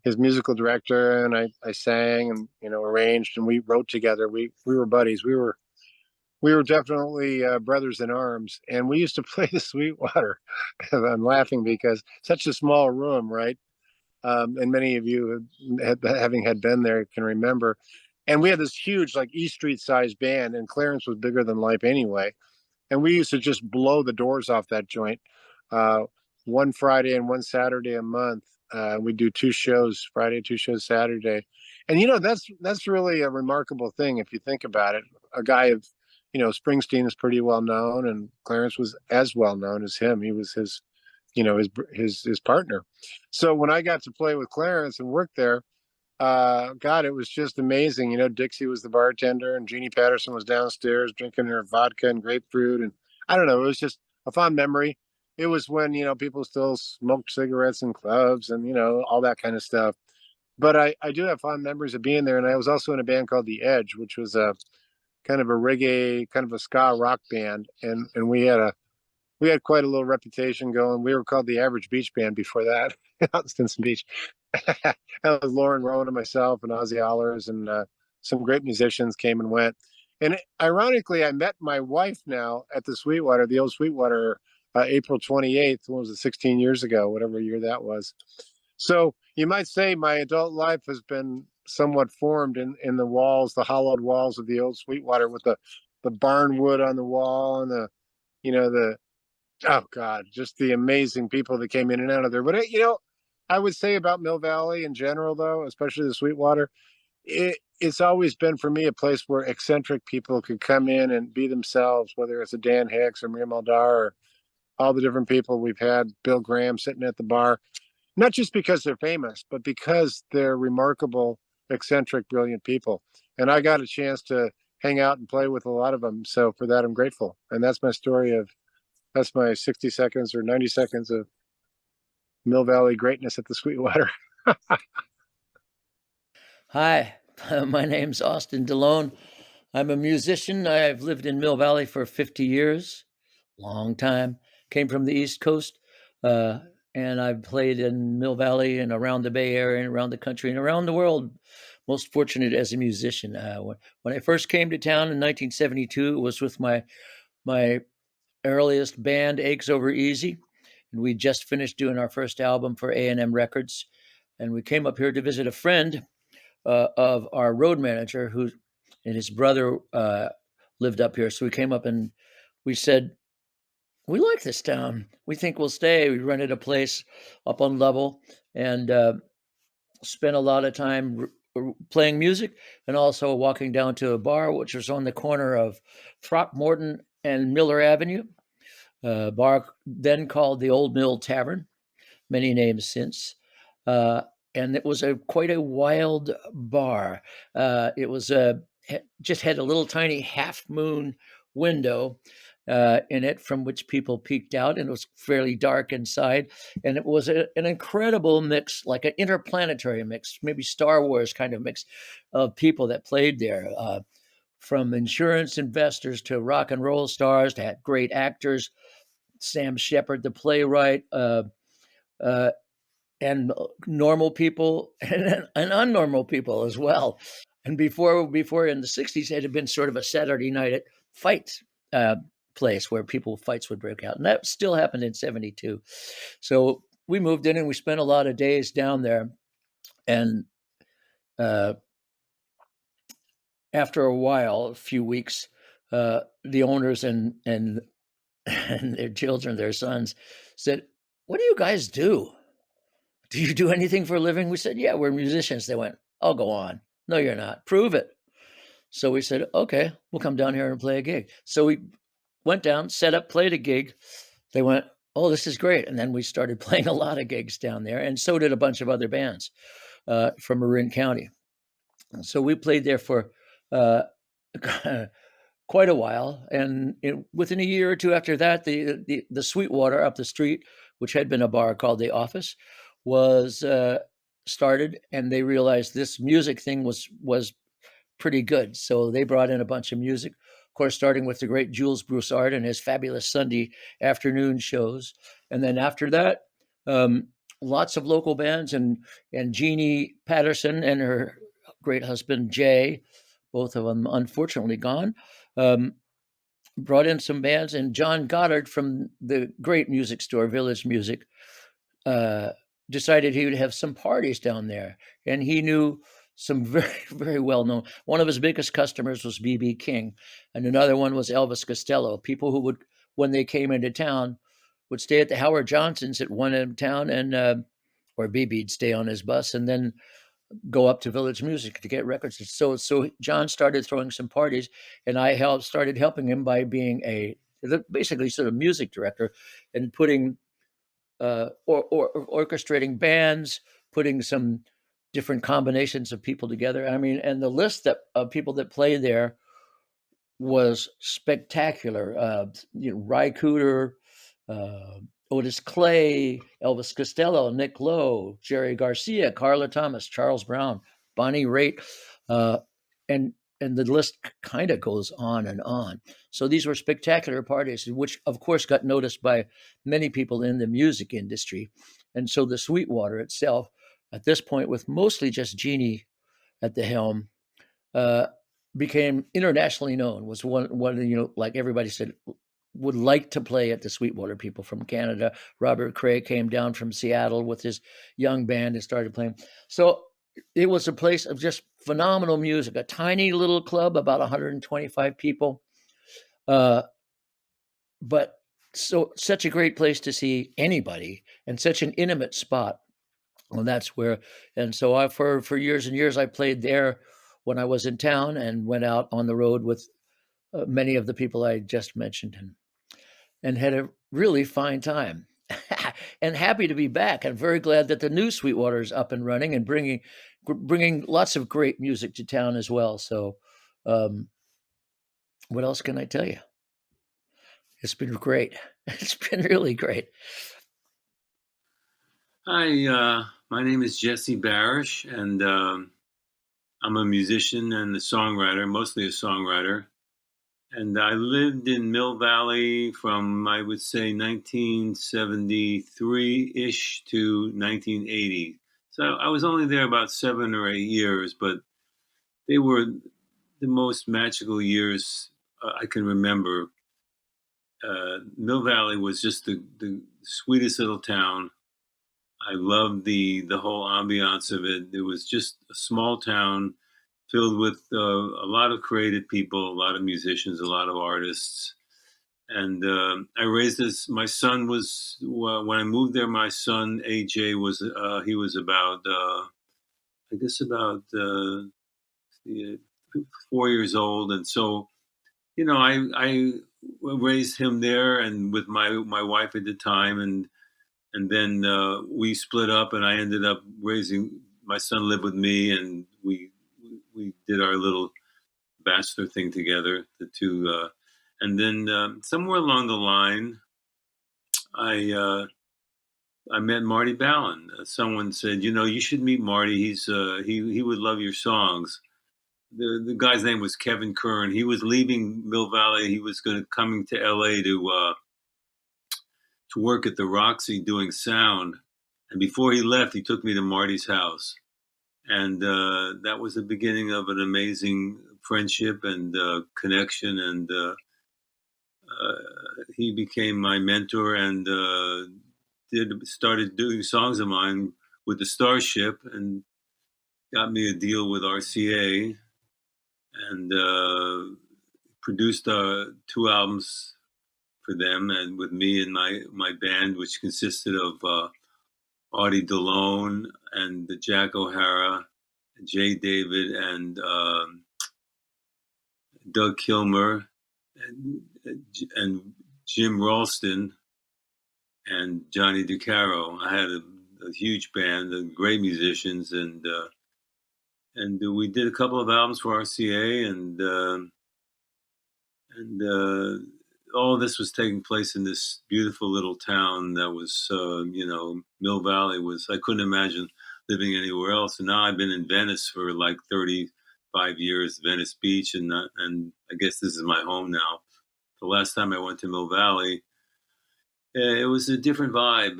musical director, and I sang and arranged, and we wrote together. We were buddies. We were definitely brothers in arms, and we used to play the Sweetwater. I'm laughing because such a small room, right? And many of you, having had been there, can remember. And we had this huge, like E Street sized band, and Clarence was bigger than life anyway. And we used to just blow the doors off that joint. Uh, one Friday and one Saturday a month. We do two shows Friday, two shows Saturday, and that's really a remarkable thing if you think about it. A guy of, Springsteen is pretty well known, and Clarence was as well known as him. He was his partner. So when I got to play with Clarence and work there, God, it was just amazing. Dixie was the bartender, and Jeannie Patterson was downstairs drinking her vodka and grapefruit, and I don't know, it was just a fond memory. It was when people still smoked cigarettes in clubs and all that kind of stuff. But I do have fond memories of being there, and I was also in a band called The Edge, which was a kind of a reggae, kind of a ska rock band, and we had quite a little reputation going. We were called the Average Beach Band before that, out in Stinson Beach. That was Lauren Rowan and myself and Ozzy Allers, and some great musicians came and went. And ironically, I met my wife now at the Sweetwater, the old Sweetwater, April 28th. When was it? 16 years ago, whatever year that was. So you might say my adult life has been somewhat formed in the walls, the hollowed walls of the old Sweetwater, with the barn wood on the wall, and the oh God, just the amazing people that came in and out of there. But I would say about Mill Valley in general, though, especially the Sweetwater, it's always been for me a place where eccentric people could come in and be themselves, whether it's a Dan Hicks or Miriam Aldar or all the different people we've had, Bill Graham sitting at the bar, not just because they're famous, but because they're remarkable, eccentric, brilliant people. And I got a chance to hang out and play with a lot of them. So for that, I'm grateful. And that's my 60 seconds or 90 seconds of Mill Valley greatness at the Sweetwater. Hi, my name's Austin DeLone. I'm a musician. I've lived in Mill Valley for 50 years, long time. Came from the East Coast, and I've played in Mill Valley and around the Bay Area and around the country and around the world. Most fortunate as a musician. When I first came to town in 1972, it was with my earliest band, Aches Over Easy, and we just finished doing our first album for A&M Records. And we came up here to visit a friend of our road manager, who and his brother lived up here. So we came up and we said, we like this town. We think we'll stay. We rented a place up on Level and spent a lot of time playing music and also walking down to a bar, which was on the corner of Throckmorton and Miller Avenue. Bar then called the Old Mill Tavern, many names since. And it was quite a wild bar. It was just had a little tiny half moon window in it from which people peeked out, and it was fairly dark inside. And it was an incredible mix, like an interplanetary mix, maybe Star Wars kind of mix of people that played there. From insurance investors to rock and roll stars to great actors, Sam Shepard, the playwright, and normal people and unnormal people as well. And before in the 60s, it had been sort of a Saturday night at fight place where fights would break out. And that still happened in 72. So we moved in and we spent a lot of days down there. And after a while, a few weeks, the owners and their children, their sons, said, "What do you guys do? Do you do anything for a living?" We said, "Yeah, we're musicians." They went, "Oh, go on. No, you're not. Prove it." So we said, "Okay, we'll come down here and play a gig." So went down, set up, played a gig. They went, "Oh, this is great." And then we started playing a lot of gigs down there. And so did a bunch of other bands from Marin County. And so we played there for quite a while. And within a year or two after that, the Sweetwater up the street, which had been a bar called The Office, was started. And they realized this music thing was pretty good. So they brought in a bunch of music, of course, starting with the great Jules Broussard and his fabulous Sunday afternoon shows. And then after that, lots of local bands and Jeannie Patterson and her great husband, Jay, both of them unfortunately gone, brought in some bands. And John Goddard from the great music store, Village Music, decided he would have some parties down there. And he knew some very, very well known. One of his biggest customers was B.B. King, and another one was Elvis Costello. People who would, when they came into town, would stay at the Howard Johnson's at one end of town, and or B.B.'d stay on his bus and then go up to Village Music to get records. So John started throwing some parties, and I started helping him by being basically sort of music director and putting orchestrating bands, putting some different combinations of people together. I mean, and the list of people that played there was spectacular. Ry Cooder, Otis Clay, Elvis Costello, Nick Lowe, Jerry Garcia, Carla Thomas, Charles Brown, Bonnie Raitt, and the list kind of goes on and on. So these were spectacular parties, which of course got noticed by many people in the music industry. And so the Sweetwater itself, at this point, with mostly just Jeannie at the helm, became internationally known. Was one like everybody said, would like to play at the Sweetwater. People from Canada. Robert Cray came down from Seattle with his young band and started playing. So it was a place of just phenomenal music, a tiny little club, about 125 people. But such a great place to see anybody and such an intimate spot. And that's where, and so for years and years, I played there when I was in town and went out on the road with many of the people I just mentioned and had a really fine time. And happy to be back. I'm very glad that the new Sweetwater is up and running and bringing lots of great music to town as well. So what else can I tell you? It's been great. It's been really great. Hi, my name is Jesse Barish, and I'm a musician and a songwriter, mostly a songwriter. And I lived in Mill Valley from, I would say, 1973-ish to 1980. So I was only there about 7 or 8 years, but they were the most magical years I can remember. Mill Valley was just the sweetest little town. I loved the whole ambiance of it. It was just a small town filled with a lot of creative people, a lot of musicians, a lot of artists. And I raised this. My son was, when I moved there, my son, AJ, he was about, I guess about 4 years old. And so, I raised him there and with my wife at the time. And then we split up, and I ended up raising. My son lived with me, and we did our little bachelor thing together, the two. And then somewhere along the line, I met Marty Ballin. Someone said, you should meet Marty. He's he would love your songs. The guy's name was Kevin Kern. He was leaving Mill Valley. He was coming to L.A. to work at the Roxy doing sound. And before he left, he took me to Marty's house. And that was the beginning of an amazing friendship and connection. And he became my mentor and started doing songs of mine with the Starship and got me a deal with RCA and produced 2 albums for them and with me and my band, which consisted of Audie DeLone and Jack O'Hara, Jay David, and Doug Kilmer, and Jim Ralston and Johnny DeCaro. I had a huge band of great musicians, and we did a couple of albums for RCA, and all this was taking place in this beautiful little town that was, Mill Valley was. I couldn't imagine living anywhere else. And now I've been in Venice for like 35 years, Venice Beach, and I guess this is my home now. The last time I went to Mill Valley, it was a different vibe.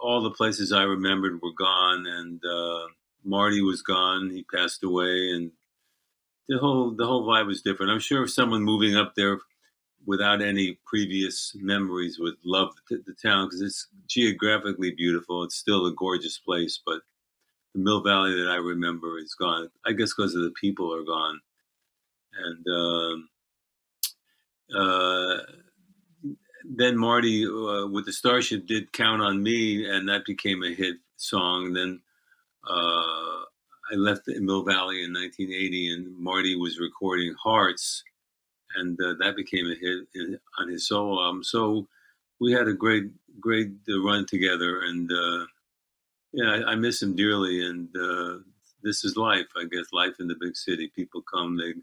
All the places I remembered were gone, and Marty was gone. He passed away, and the whole vibe was different. I'm sure if someone moving up there without any previous memories would love the town because it's geographically beautiful. It's still a gorgeous place, but the Mill Valley that I remember is gone. I guess because of the people are gone, and then Marty with the Starship did "Count on Me," and that became a hit song. Then I left Mill Valley in 1980, and Marty was recording "Hearts," and that became a hit on his solo album. So we had a great run together, and I miss him dearly. And this is life, I guess. Life in the big city. People come, they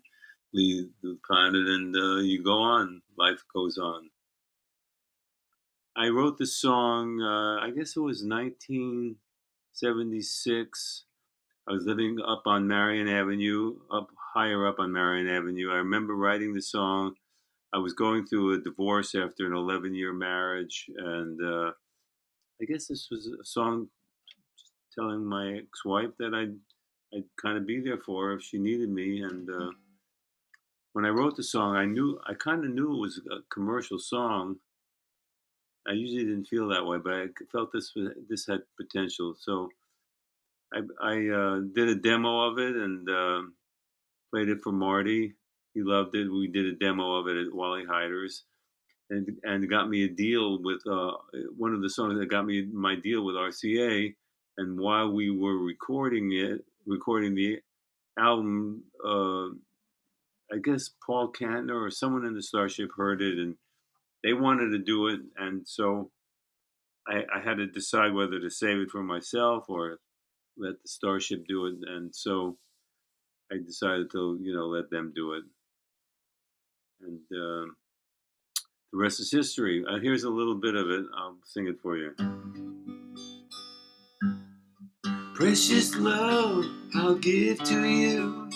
leave the planet, and you go on. Life goes on. I wrote the song. I guess it was 1976. I was living up on Marion Avenue, higher up on Marion Avenue. I remember writing the song. I was going through a divorce after an 11-year marriage, and I guess this was a song telling my ex-wife that I'd kind of be there for her if she needed me. And when I wrote the song, I kind of knew it was a commercial song. I usually didn't feel that way, but I felt this had potential. So I did a demo of it and played it for Marty. He loved it. We did a demo of it at Wally Hyder's, and got me a deal with one of the songs that got me my deal with RCA. And while we were recording the album, I guess Paul Kantner or someone in the Starship heard it, and they wanted to do it. And so I had to decide whether to save it for myself or let the Starship do it. And so I decided to, let them do it. And the rest is history. Here's a little bit of it. I'll sing it for you. Precious love, I'll give to you.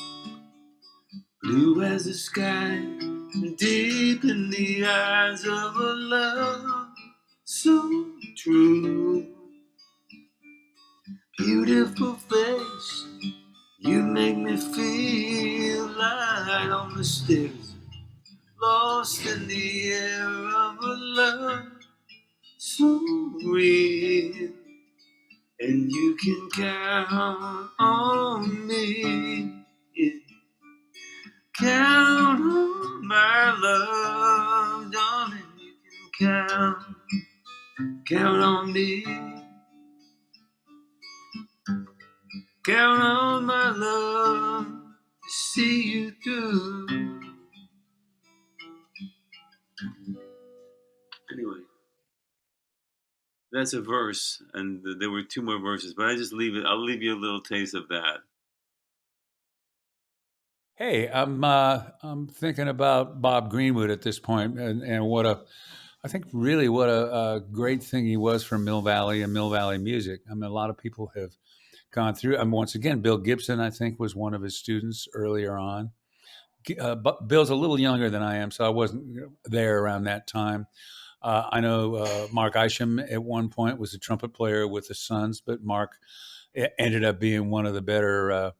Blue as the sky, deep in the eyes of a love so true. Beautiful face, you make me feel light on the stairs, lost in the air of a love so real. And you can count on me, yeah. Count on my love, darling. You can count on me. Count on my love to see you through. Anyway, that's a verse, and there were two more verses, but I just leave it. I'll leave you a little taste of that. Hey, I'm thinking about Bob Greenwood at this point, and I think really what a great thing he was for Mill Valley and Mill Valley music. I mean, a lot of people have gone through. I mean, once again, Bill Gibson, I think, was one of his students earlier on. But Bill's a little younger than I am, so I wasn't there around that time. I know Mark Isham at one point was a trumpet player with the Suns, but Mark ended up being one of the better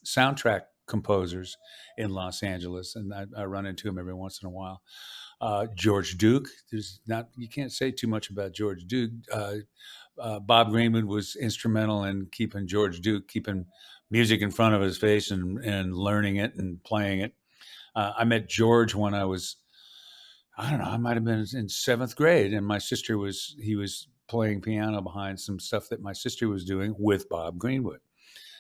soundtrack composers in Los Angeles, and I run into him every once in a while. George Duke, you can't say too much about George Duke. Bob Greenwood was instrumental in keeping music in front of his face and learning it and playing it. I met George when I was, I don't know, I might have been in 7th grade, and he was playing piano behind some stuff that my sister was doing with Bob Greenwood.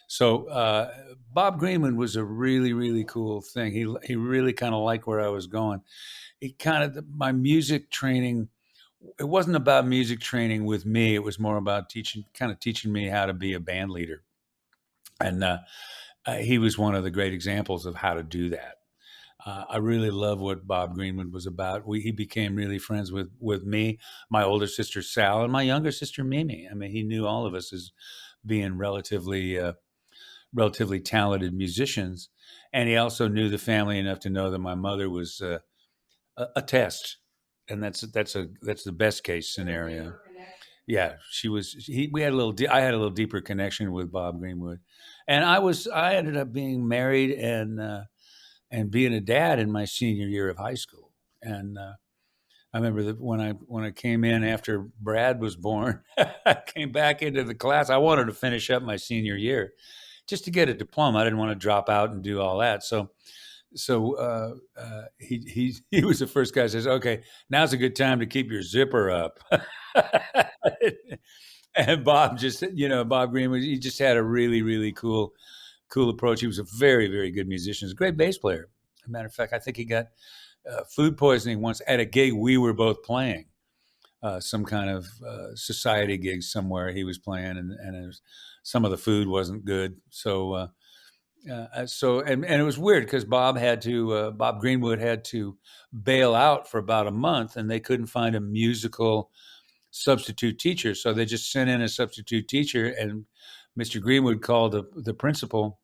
So Bob Greenwood was a really, really cool thing. He really kind of liked where I was going. My music training, it wasn't about music training with me. It was more about teaching me how to be a band leader. And he was one of the great examples of how to do that. I really love what Bob Greenwood was about. He became really friends with me, my older sister Sal, and my younger sister Mimi. I mean, he knew all of us as being relatively talented musicians, and he also knew the family enough to know that my mother was a test, and that's the best case scenario. Yeah, she was. We had a little. I had a little deeper connection with Bob Greenwood, and I ended up being married and being a dad in my senior year of high school. And I remember that when I came in after Brad was born, I came back into the class. I wanted to finish up my senior year just to get a diploma. I didn't want to drop out and do all that. So he was the first guy who says, "Okay, now's a good time to keep your zipper up." And Bob Bob Greenwood, he just had a really, really cool approach. He was a very, very good musician. He's a great bass player. As a matter of fact, I think he got food poisoning once at a gig we were both playing, some kind of society gig somewhere he was playing, and some of the food wasn't good. So it was weird because Bob Greenwood had to bail out for about a month, and they couldn't find a musical substitute teacher, so they just sent in a substitute teacher, and Mr. Greenwood called the principal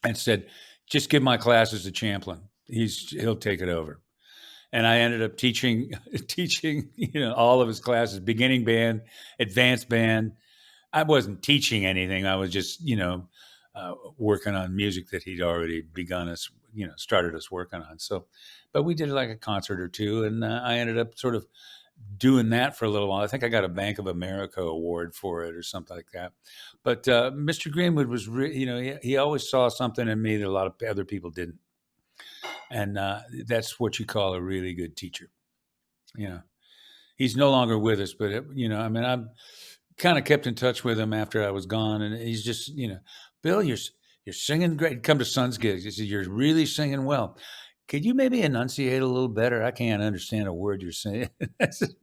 and said, "Just give my classes to Champlin. He'll take it over." And I ended up teaching all of his classes, beginning band, advanced band. I wasn't teaching anything. I was just working on music that he'd already started us working on. So, but we did like a concert or two, and I ended up sort of doing that for a little while. I think I got a Bank of America award for it or something like that. But Mr. Greenwood was, he always saw something in me that a lot of other people didn't. And that's what you call a really good teacher. He's no longer with us, but I've kind of kept in touch with him after I was gone. And he's just, "Bill, you're singing great." Come to Son's gigs. He said, "You're really singing well. Could you maybe enunciate a little better? I can't understand a word you're saying." I said,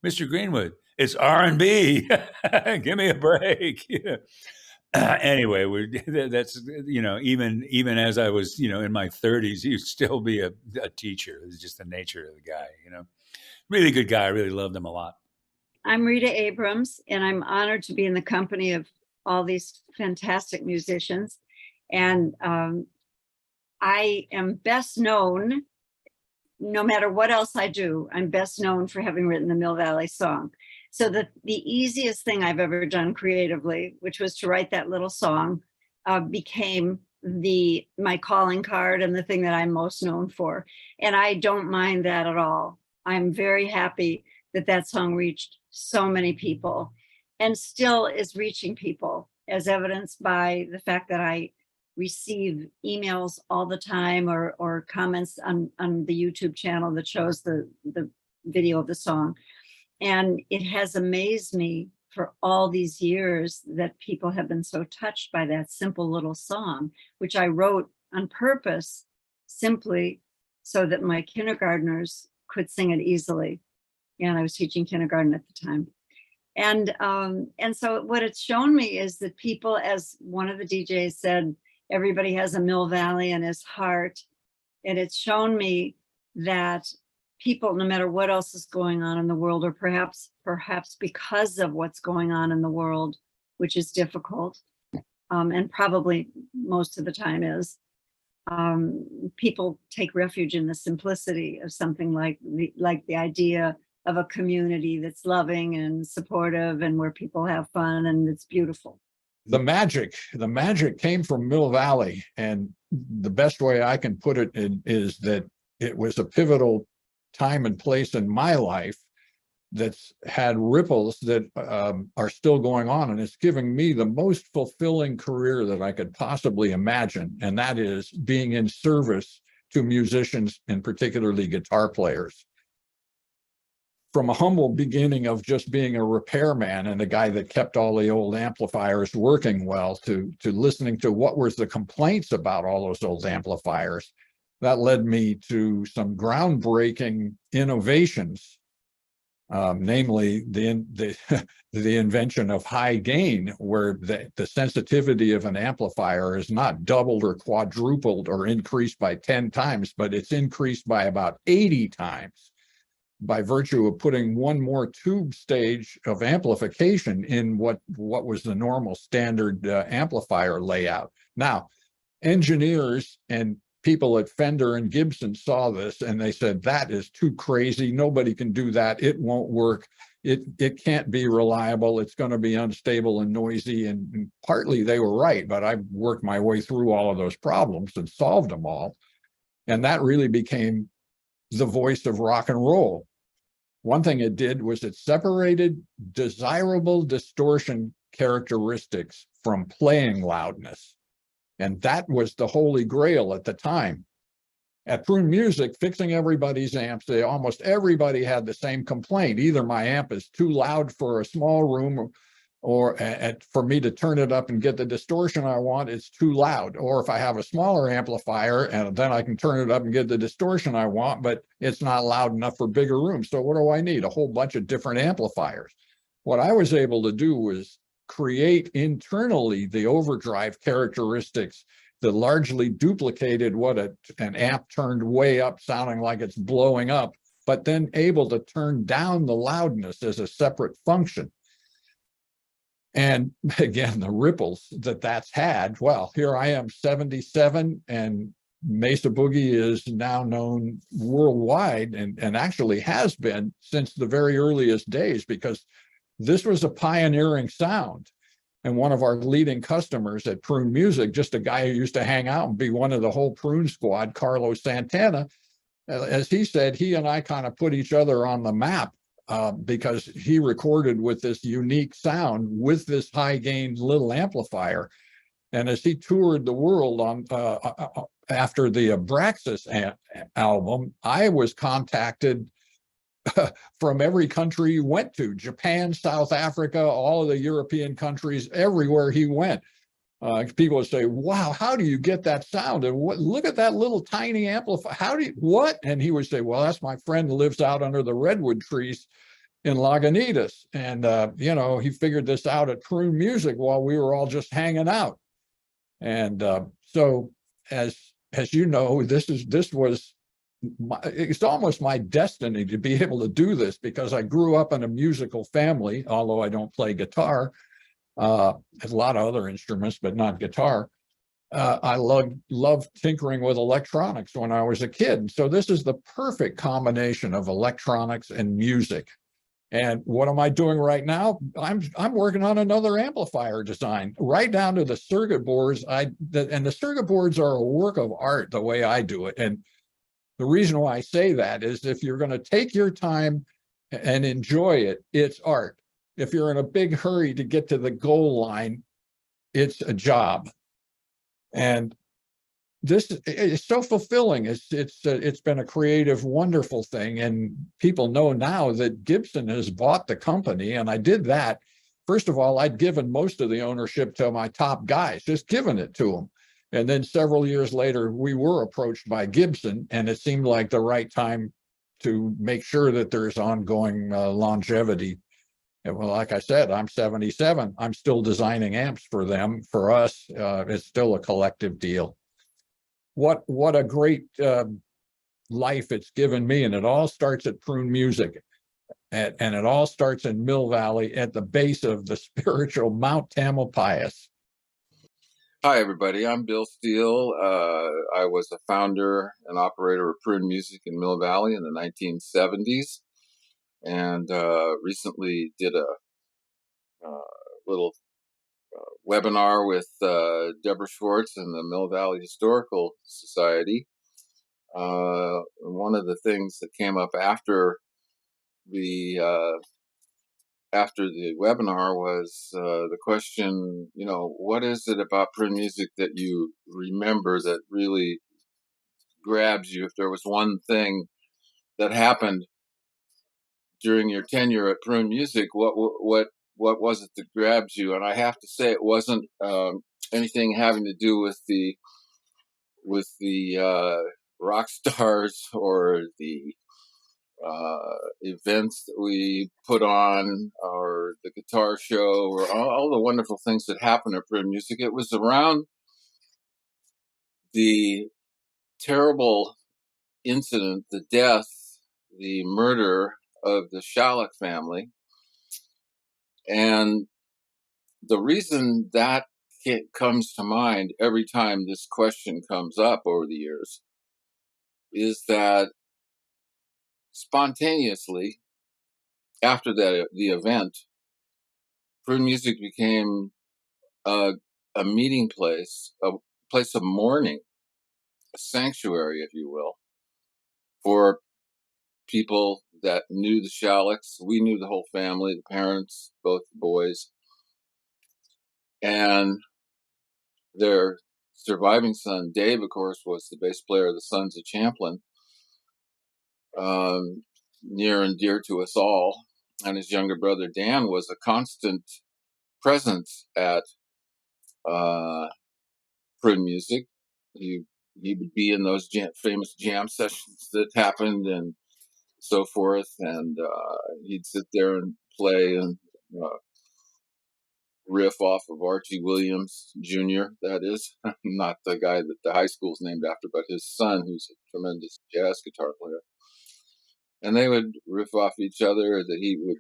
"Mr. Greenwood, it's R&B. Give me a break." Anyway, that's even as I was in my 30s, he'd still be a teacher. It's just the nature of the guy. Really good guy. I really loved him a lot. I'm Rita Abrams, and I'm honored to be in the company of all these fantastic musicians. And I am best known, no matter what else I do, I'm best known for having written the Mill Valley Song. So the easiest thing I've ever done creatively, which was to write that little song, became my calling card and the thing that I'm most known for. And I don't mind that at all. I'm very happy that song reached so many people and still is reaching people, as evidenced by the fact that I receive emails all the time or comments on the YouTube channel that shows the video of the song. And it has amazed me for all these years that people have been so touched by that simple little song, which I wrote on purpose simply so that my kindergartners could sing it easily. And I was teaching kindergarten at the time. And so what it's shown me is that people, as one of the DJs said, everybody has a Mill Valley in his heart. And it's shown me that people, no matter what else is going on in the world, or perhaps because of what's going on in the world, which is difficult, and probably most of the time is, people take refuge in the simplicity of something like the idea of a community that's loving and supportive and where people have fun and it's beautiful. The magic came from Mill Valley, and the best way I can put it is that it was a pivotal time and place in my life that's had ripples that are still going on, and it's giving me the most fulfilling career that I could possibly imagine, and that is being in service to musicians and particularly guitar players. from a humble beginning of just being a repairman and a guy that kept all the old amplifiers working well to listening to what was the complaints about all those old amplifiers. That led me to some groundbreaking innovations, namely the invention of high gain, where the sensitivity of an amplifier is not doubled or quadrupled or increased by 10 times, but it's increased by about 80 times by virtue of putting one more tube stage of amplification in what was the normal standard amplifier layout. Now, engineers and people at Fender and Gibson saw this and they said, that is too crazy. Nobody can do that. It won't work. It can't be reliable. It's going to be unstable and noisy. And partly they were right, but I worked my way through all of those problems and solved them all. And that really became the voice of rock and roll. One thing it did was it separated desirable distortion characteristics from playing loudness. And that was the holy grail at the time. At Prune Music, fixing everybody's amps, almost everybody had the same complaint. Either my amp is too loud for a small room, or for me to turn it up and get the distortion I want, it's too loud. Or if I have a smaller amplifier and then I can turn it up and get the distortion I want, but it's not loud enough for bigger rooms. So what do I need? A whole bunch of different amplifiers. What I was able to do was create internally the overdrive characteristics that largely duplicated what an amp turned way up, sounding like it's blowing up, but then able to turn down the loudness as a separate function. And again, the ripples that's had. Well, here I am, 77, and Mesa Boogie is now known worldwide and actually has been since the very earliest days, because this was a pioneering sound. And one of our leading customers at Prune Music, just a guy who used to hang out and be one of the whole Prune squad, Carlos Santana, as he said, he and I kind of put each other on the map. Because he recorded with this unique sound with this high gain little amplifier. And as he toured the world on after the Abraxas album, I was contacted from every country he went to, Japan, South Africa, all of the European countries, everywhere he went. People would say, wow, how do you get that sound? And look at that little tiny amplifier. How do you, what? And he would say, well, that's my friend who lives out under the redwood trees in Lagunitas. And, he figured this out at Prune Music while we were all just hanging out. And so as you know, it's almost my destiny to be able to do this, because I grew up in a musical family, although I don't play guitar. A lot of other instruments, but not guitar. I loved tinkering with electronics when I was a kid. So this is the perfect combination of electronics and music. And what am I doing right now? I'm working on another amplifier design, right down to the circuit boards. And the circuit boards are a work of art the way I do it. And the reason why I say that is, if you're going to take your time and enjoy it, it's art. If you're in a big hurry to get to the goal line, it's a job. And this is so fulfilling. It's been a creative, wonderful thing. And people know now that Gibson has bought the company. And I did that. First of all, I'd given most of the ownership to my top guys, just given it to them. And then several years later, we were approached by Gibson, and it seemed like the right time to make sure that there's ongoing longevity. And well, like I said, I'm 77. I'm still designing amps for them. For us, it's still a collective deal. What a great life it's given me. And it all starts at Prune Music. And it all starts in Mill Valley at the base of the spiritual Mount Tamalpais. Hi, everybody. I'm Bill Steele. I was a founder and operator of Prune Music in Mill Valley in the 1970s. And recently did a little webinar with Deborah Schwartz and the Mill Valley Historical Society. One of the things that came up after the webinar was the question, what is it about Prune Music that you remember that really grabs you? If there was one thing that happened during your tenure at Prune Music, what was it that grabs you? And I have to say, it wasn't anything having to do with the rock stars or the events that we put on, or the guitar show, or all the wonderful things that happen at Prune Music. It was around the terrible incident, the death, the murder of the Shalek family. And the reason that comes to mind every time this question comes up over the years is that spontaneously, after the event, Prune Music became a meeting place, a place of mourning, a sanctuary, if you will, for people that knew the Shaleks. We knew the whole family, the parents, both the boys, and their surviving son, Dave, of course, was the bass player of the Sons of Champlin, near and dear to us all. And his younger brother, Dan, was a constant presence at Prune Music. He would be in those famous jam sessions that happened and so forth, and he'd sit there and play and riff off of Archie Williams Jr., that is, not the guy that the high school's named after, but his son, who's a tremendous jazz guitar player. And they would riff off each other, that he would...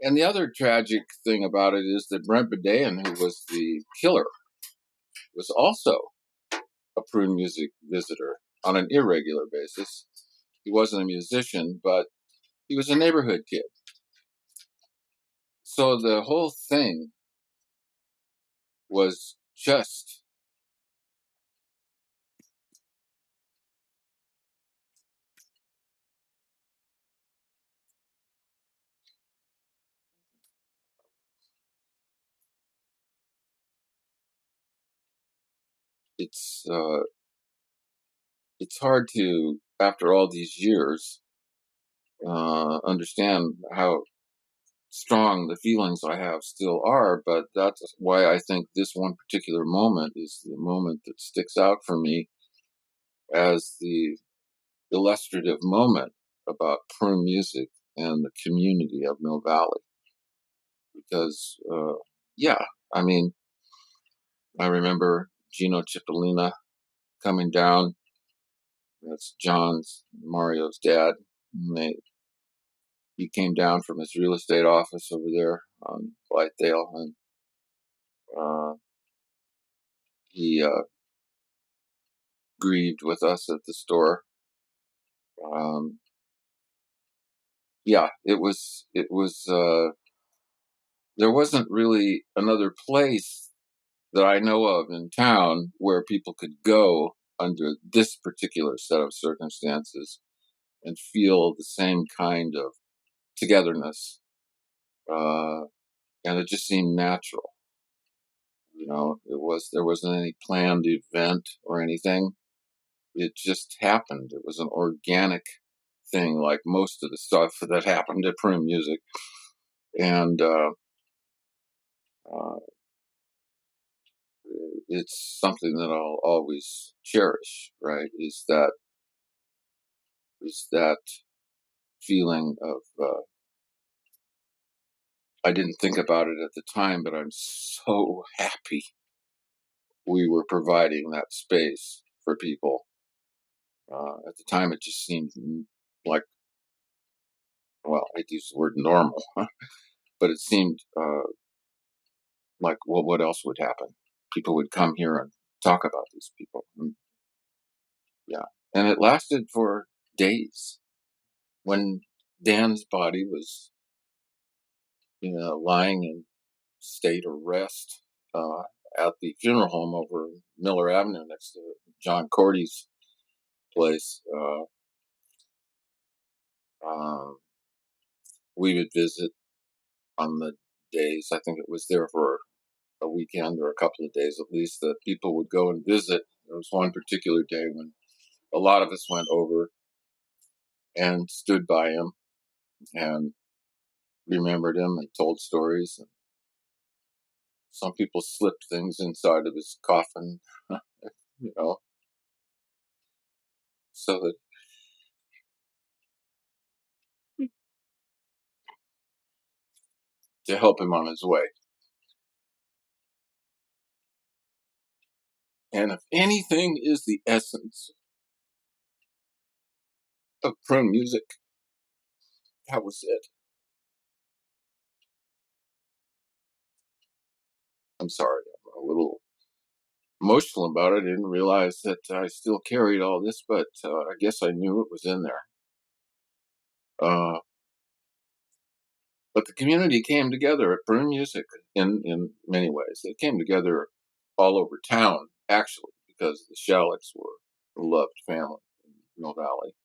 And the other tragic thing about it is that Brent Bedean, who was the killer, was also a Prune Music visitor on an irregular basis. He wasn't a musician, but he was a neighborhood kid. So the whole thing was just it's hard to, after all these years, understand how strong the feelings I have still are, but that's why I think this one particular moment is the moment that sticks out for me as the illustrative moment about Prune Music and the community of Mill Valley. Because, yeah, I mean, I remember Gino Cipollina coming down. That's John's, Mario's dad. He came down from his real estate office over there on Blythedale, and he grieved with us at the store. Yeah, it was. There wasn't really another place that I know of in town where people could go under this particular set of circumstances and feel the same kind of togetherness. And it just seemed natural. You know, there wasn't any planned event or anything. It just happened. It was an organic thing, like most of the stuff that happened at Prune Music. And it's something that I'll always cherish, right? Is that feeling of, I didn't think about it at the time, but I'm so happy we were providing that space for people. At the time, it just seemed like, well, I'd use the word normal, but it seemed like, well, what else would happen? People would come here and talk about these people. And, yeah. And it lasted for days. When Dan's body was, lying in state of rest at the funeral home over Miller Avenue next to John Cordy's place, we would visit on the days. I think it was there for a weekend or a couple of days at least, that people would go and visit. There was one particular day when a lot of us went over, and stood by him and remembered him and told stories. And some people slipped things inside of his coffin, you know, so that to help him on his way. And if anything is the essence of prune music, that was it. I'm sorry, I'm a little emotional about it. I didn't realize that I still carried all this, but I guess I knew it was in there. But the community came together at Prune Music in many ways. They came together all over town, actually, because the Shallecks were a loved family in Mill Valley.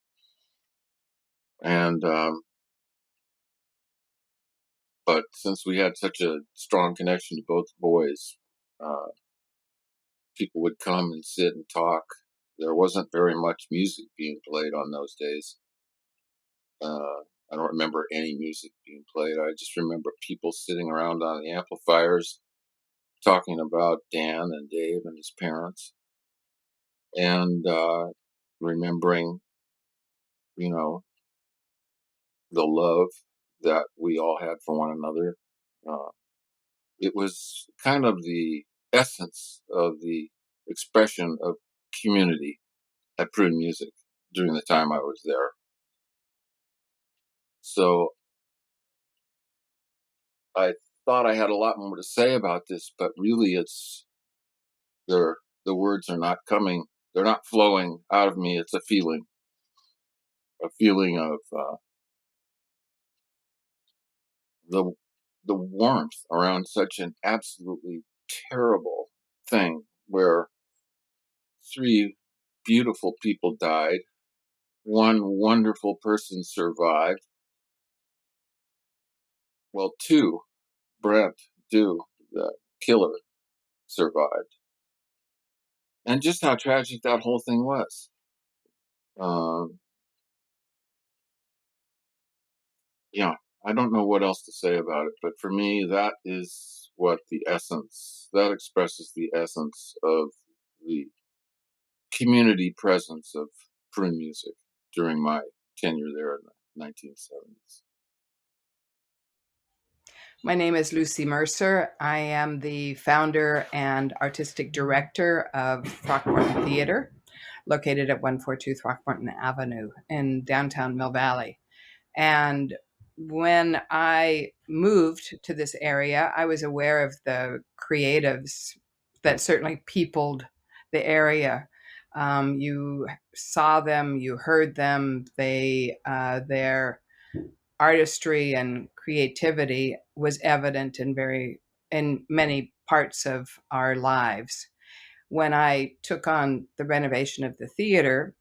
And but since we had such a strong connection to both boys, people would come and sit and talk. There wasn't very much music being played on those days. I don't remember any music being played. I just remember people sitting around on the amplifiers talking about Dan and Dave and his parents, and remembering, you know, the love that we all had for one another. It was kind of the essence of the expression of community at Prune Music during the time I was there. So I thought I had a lot more to say about this, but really the words are not coming. They're not flowing out of me. It's a feeling of the warmth around such an absolutely terrible thing, where 3 beautiful people died, 1 wonderful person survived. Well, 2, Brent, the killer, survived. And just how tragic that whole thing was. Yeah, I don't know what else to say about it, but for me, that is that expresses the essence of the community presence of Prune Music during my tenure there in the 1970s. My name is Lucy Mercer. I am the founder and artistic director of Throckmorton Theatre, located at 142 Throckmorton Avenue in downtown Mill Valley. And when I moved to this area, I was aware of the creatives that certainly peopled the area. You saw them, you heard them. Their artistry and creativity was evident in many parts of our lives. When I took on the renovation of the theater,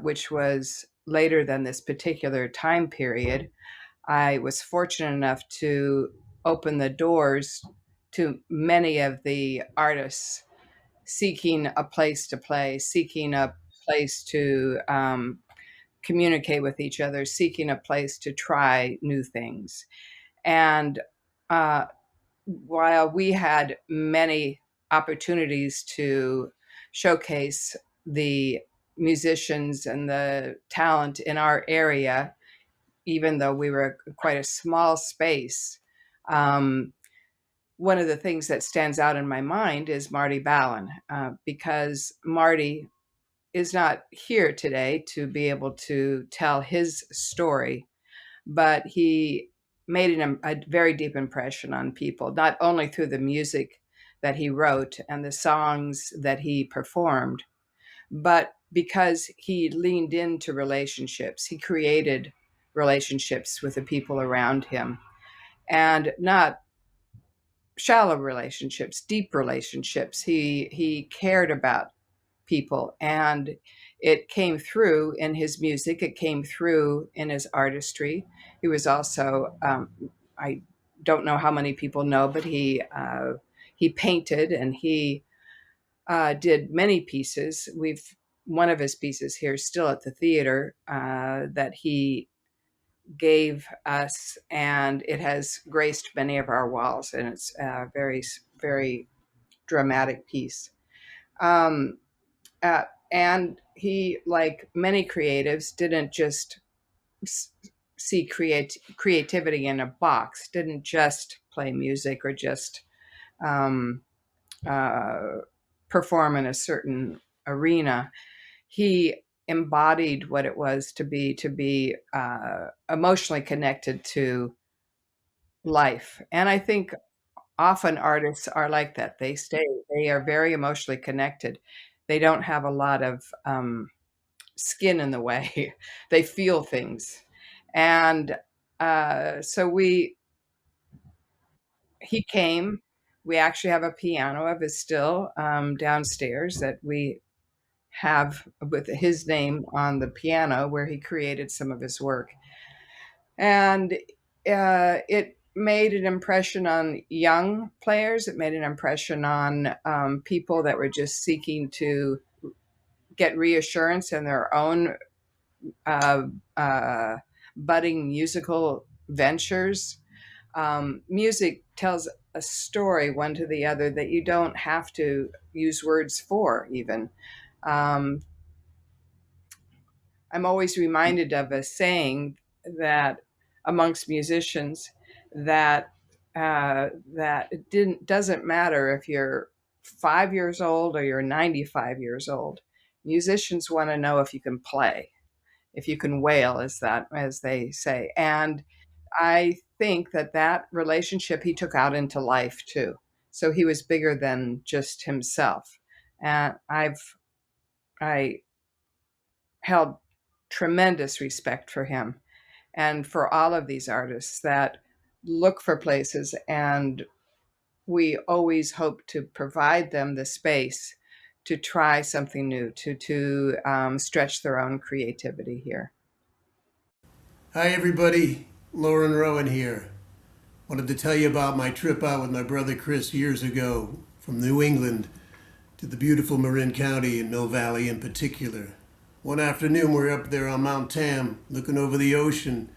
which was later than this particular time period, I was fortunate enough to open the doors to many of the artists seeking a place to play, seeking a place to communicate with each other, seeking a place to try new things. And while we had many opportunities to showcase the musicians and the talent in our area, even though we were quite a small space, one of the things that stands out in my mind is Marty Ballin, because Marty is not here today to be able to tell his story, but he made a very deep impression on people, not only through the music that he wrote and the songs that he performed, but because he leaned into relationships. He created relationships with the people around him, and not shallow relationships, deep relationships. He cared about people, and it came through in his music. It came through in his artistry. He was also, I don't know how many people know, but he painted, and he did many pieces. We've one of his pieces here still at the theater that he gave us, and it has graced many of our walls, and it's a very, very dramatic piece. And he, like many creatives, didn't just see creativity in a box, didn't just play music or just perform in a certain arena. He embodied what it was to be emotionally connected to life. And I think often artists are like that. They are very emotionally connected. They don't have a lot of skin in the way. They feel things. And so he came. We actually have a piano of his still downstairs that we have with his name on the piano, where he created some of his work. And it made an impression on young players. It made an impression on people that were just seeking to get reassurance in their own budding musical ventures. Music tells a story one to the other that you don't have to use words for, even. I'm always reminded of a saying that amongst musicians that it doesn't matter if you're 5 years old or you're 95 years old. Musicians want to know if you can play, if you can wail, as they say. And I think that relationship he took out into life too. So he was bigger than just himself. And I held tremendous respect for him and for all of these artists that look for places, and we always hope to provide them the space to try something new, to stretch their own creativity here. Hi everybody, Lauren Rowan here. Wanted to tell you about my trip out with my brother Chris years ago from New England to the beautiful Marin County and Mill Valley in particular. One afternoon we were up there on Mount Tam looking over the ocean,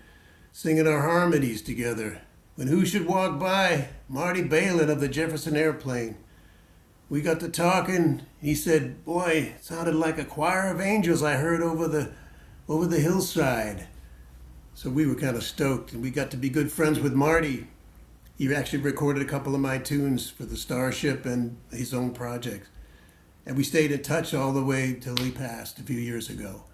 singing our harmonies together, when who should walk by? Marty Balin of the Jefferson Airplane. We got to talking. He said, "Boy, it sounded like a choir of angels I heard over the hillside." So we were kind of stoked, and we got to be good friends with Marty. He actually recorded a couple of my tunes for the Starship and his own projects. And we stayed in touch all the way till he passed a few years ago.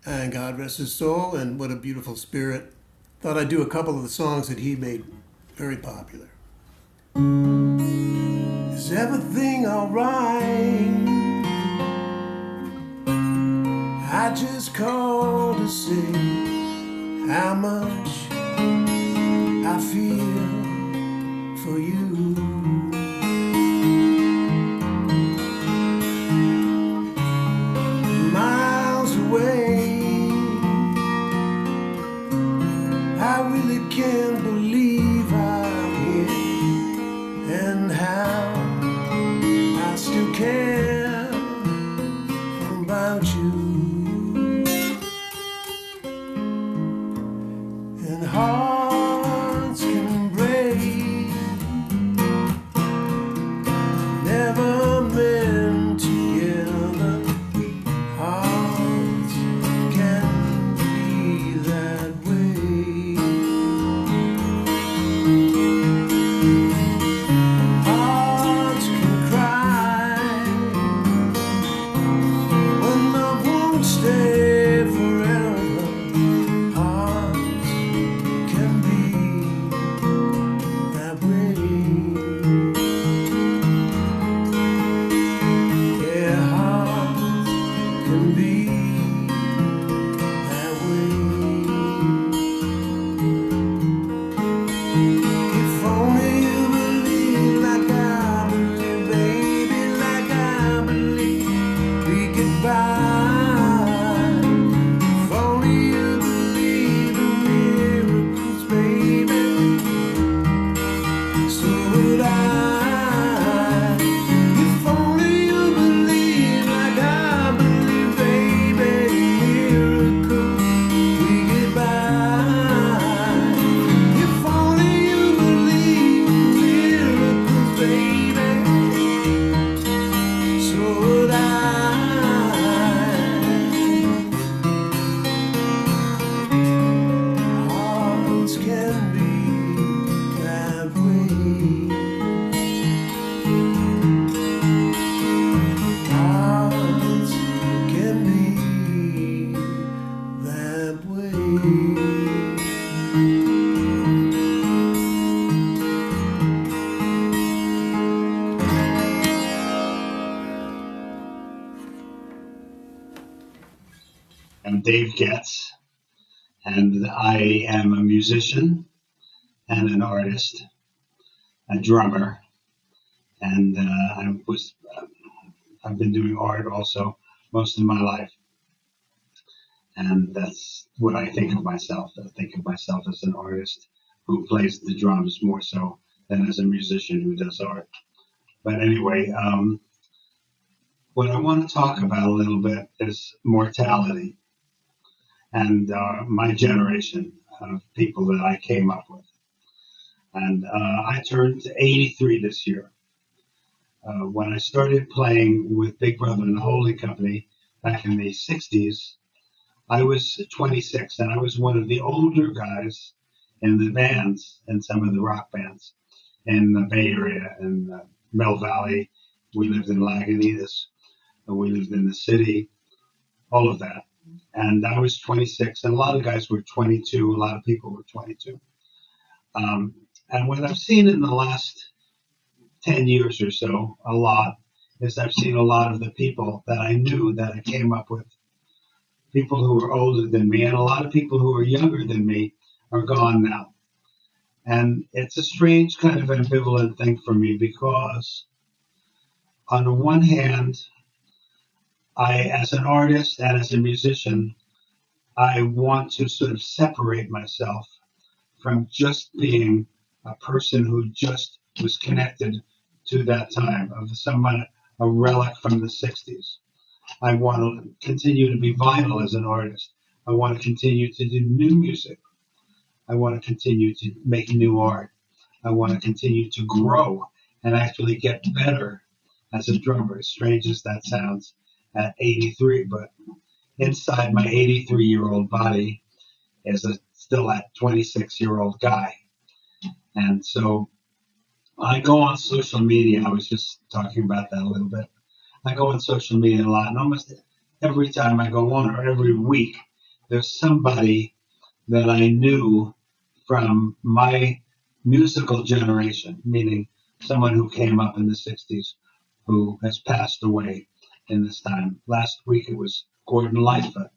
And God rest his soul, and what a beautiful spirit. Thought I'd do a couple of the songs that he made very popular. Is everything all right? I just called to say how much I feel for you. Miles away, I really can't believe I'm here, and how I still care about you. And hearts can break, never meant together. Hearts can be that way. Hearts can cry when love won't stay forever. Hearts can gets. And I am a musician and an artist, a drummer, and I've been doing art also most of my life. And that's what I think of myself. I think of myself as an artist who plays the drums more so than as a musician who does art. But anyway, what I want to talk about a little bit is mortality and my generation of people that I came up with. And I turned 83 this year. When I started playing with Big Brother and the Holding Company back in the 60s, I was 26, and I was one of the older guys in the bands, and some of the rock bands in the Bay Area and Mill Valley. We lived in Lagunitas, and we lived in the city, all of that. And I was 26, and a lot of guys were 22. A lot of people were 22. And what I've seen in the last 10 years or so, a lot, is I've seen a lot of the people that I knew that I came up with, people who were older than me, and a lot of people who are younger than me are gone now. And it's a strange kind of ambivalent thing for me because on the one hand, as an artist and as a musician, I want to sort of separate myself from just being a person who just was connected to that time of someone, a relic from the 60s. I want to continue to be vital as an artist. I want to continue to do new music. I want to continue to make new art. I want to continue to grow and actually get better as a drummer, as strange as that sounds at 83. But inside my 83-year-old body is still that 26-year-old guy. And so I go on social media. I was just talking about that a little bit. I go on social media a lot, and almost every time I go on, or every week, there's somebody that I knew from my musical generation, meaning someone who came up in the 60s who has passed away in this time. Last week it was Gordon Lightfoot.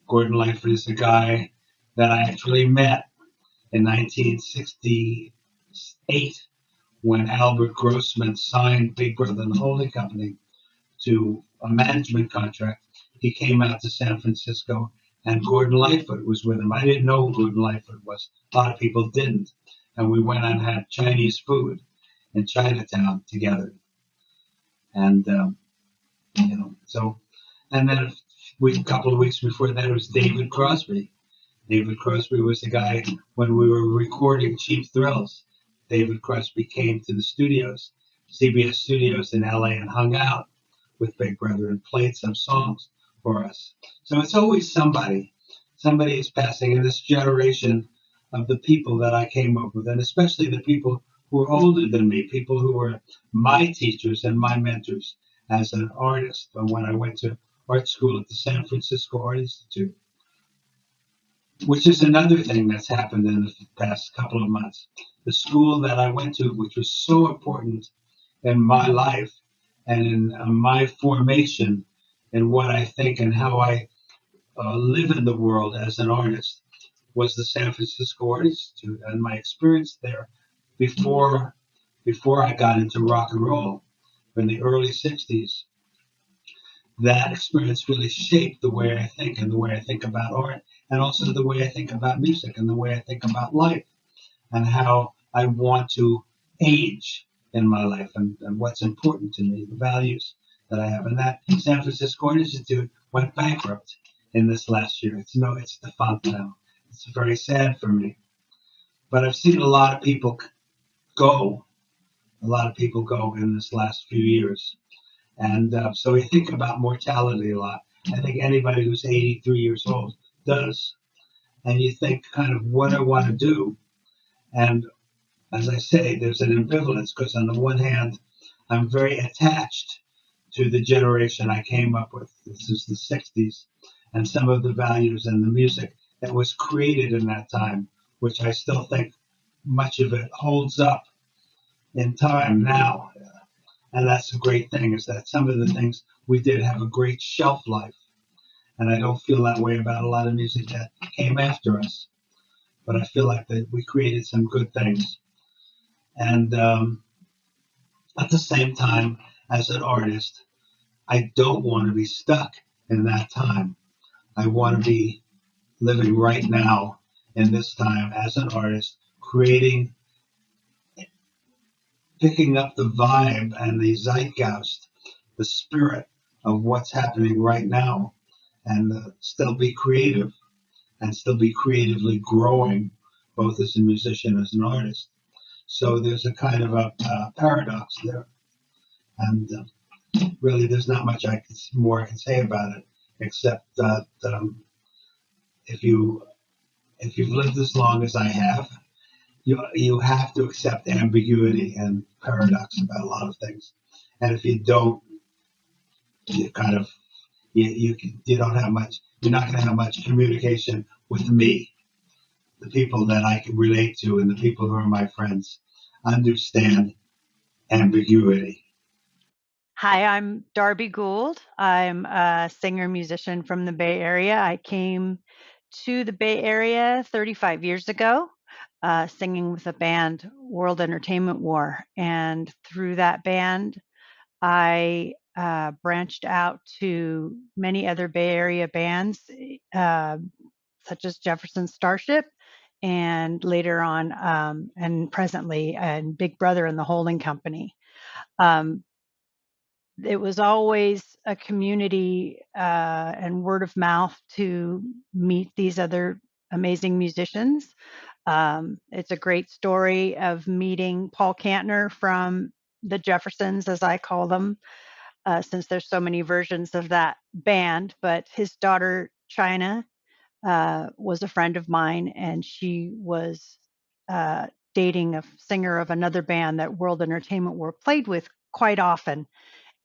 Gordon Lightfoot is a guy that I actually met in 1968 when Albert Grossman signed Big Brother and the Holding Company to a management contract. He came out to San Francisco, and Gordon Lightfoot was with him. I didn't know who Gordon Lightfoot was. A lot of people didn't. And we went and had Chinese food in Chinatown together. And, so, and then a couple of weeks before that, it was David Crosby. David Crosby was the guy when we were recording Cheap Thrills. David Crosby came to the studios, CBS studios in LA, and hung out with Big Brother and played some songs for us. So it's always somebody is passing in this generation of the people that I came up with, and especially the people who are older than me, people who were my teachers and my mentors as an artist when I went to art school at the San Francisco Art Institute, which is another thing that's happened in the past couple of months. The school that I went to, which was so important in my life and in my formation and what I think and how I live in the world as an artist, was the San Francisco Art Institute. And my experience there before I got into rock and roll in the early 60s, that experience really shaped the way I think and the way I think about art, and also the way I think about music and the way I think about life and how I want to age in my life and what's important to me, the values that I have. And that San Francisco Art Institute went bankrupt in this last year. It's defunct now. It's very sad for me. But I've seen a lot of people go in this last few years. And so we think about mortality a lot. I think anybody who's 83 years old does. And you think kind of what I want to do. And as I say, there's an ambivalence because on the one hand, I'm very attached to the generation I came up with. This is the 60s and some of the values and the music that was created in that time, which I still think much of it holds up in time now. And that's a great thing, is that some of the things we did have a great shelf life. And I don't feel that way about a lot of music that came after us. But I feel like that we created some good things. And at the same time, as an artist, I don't want to be stuck in that time. I want to be living right now in this time as an artist, creating, picking up the vibe and the zeitgeist, the spirit of what's happening right now, and still be creative and still be creatively growing, both as a musician as an artist. So there's a kind of a paradox there, and really, there's not much more I can say about it, except that if you've lived as long as I have, you have to accept ambiguity and paradox about a lot of things, and if you don't, you kind of you don't have much. You're not going to have much communication with me. The people that I can relate to and the people who are my friends understand ambiguity. Hi, I'm Darby Gould. I'm a singer musician from the Bay Area. I came to the Bay Area 35 years ago, singing with the band World Entertainment War. And through that band, I branched out to many other Bay Area bands, such as Jefferson Starship, and later on, and presently, and Big Brother and the Holding Company. It was always a community and word of mouth to meet these other amazing musicians. It's a great story of meeting Paul Kantner from the Jeffersons, as I call them, since there's so many versions of that band. But his daughter, China, was a friend of mine, and she was dating a singer of another band that World Entertainment War played with quite often.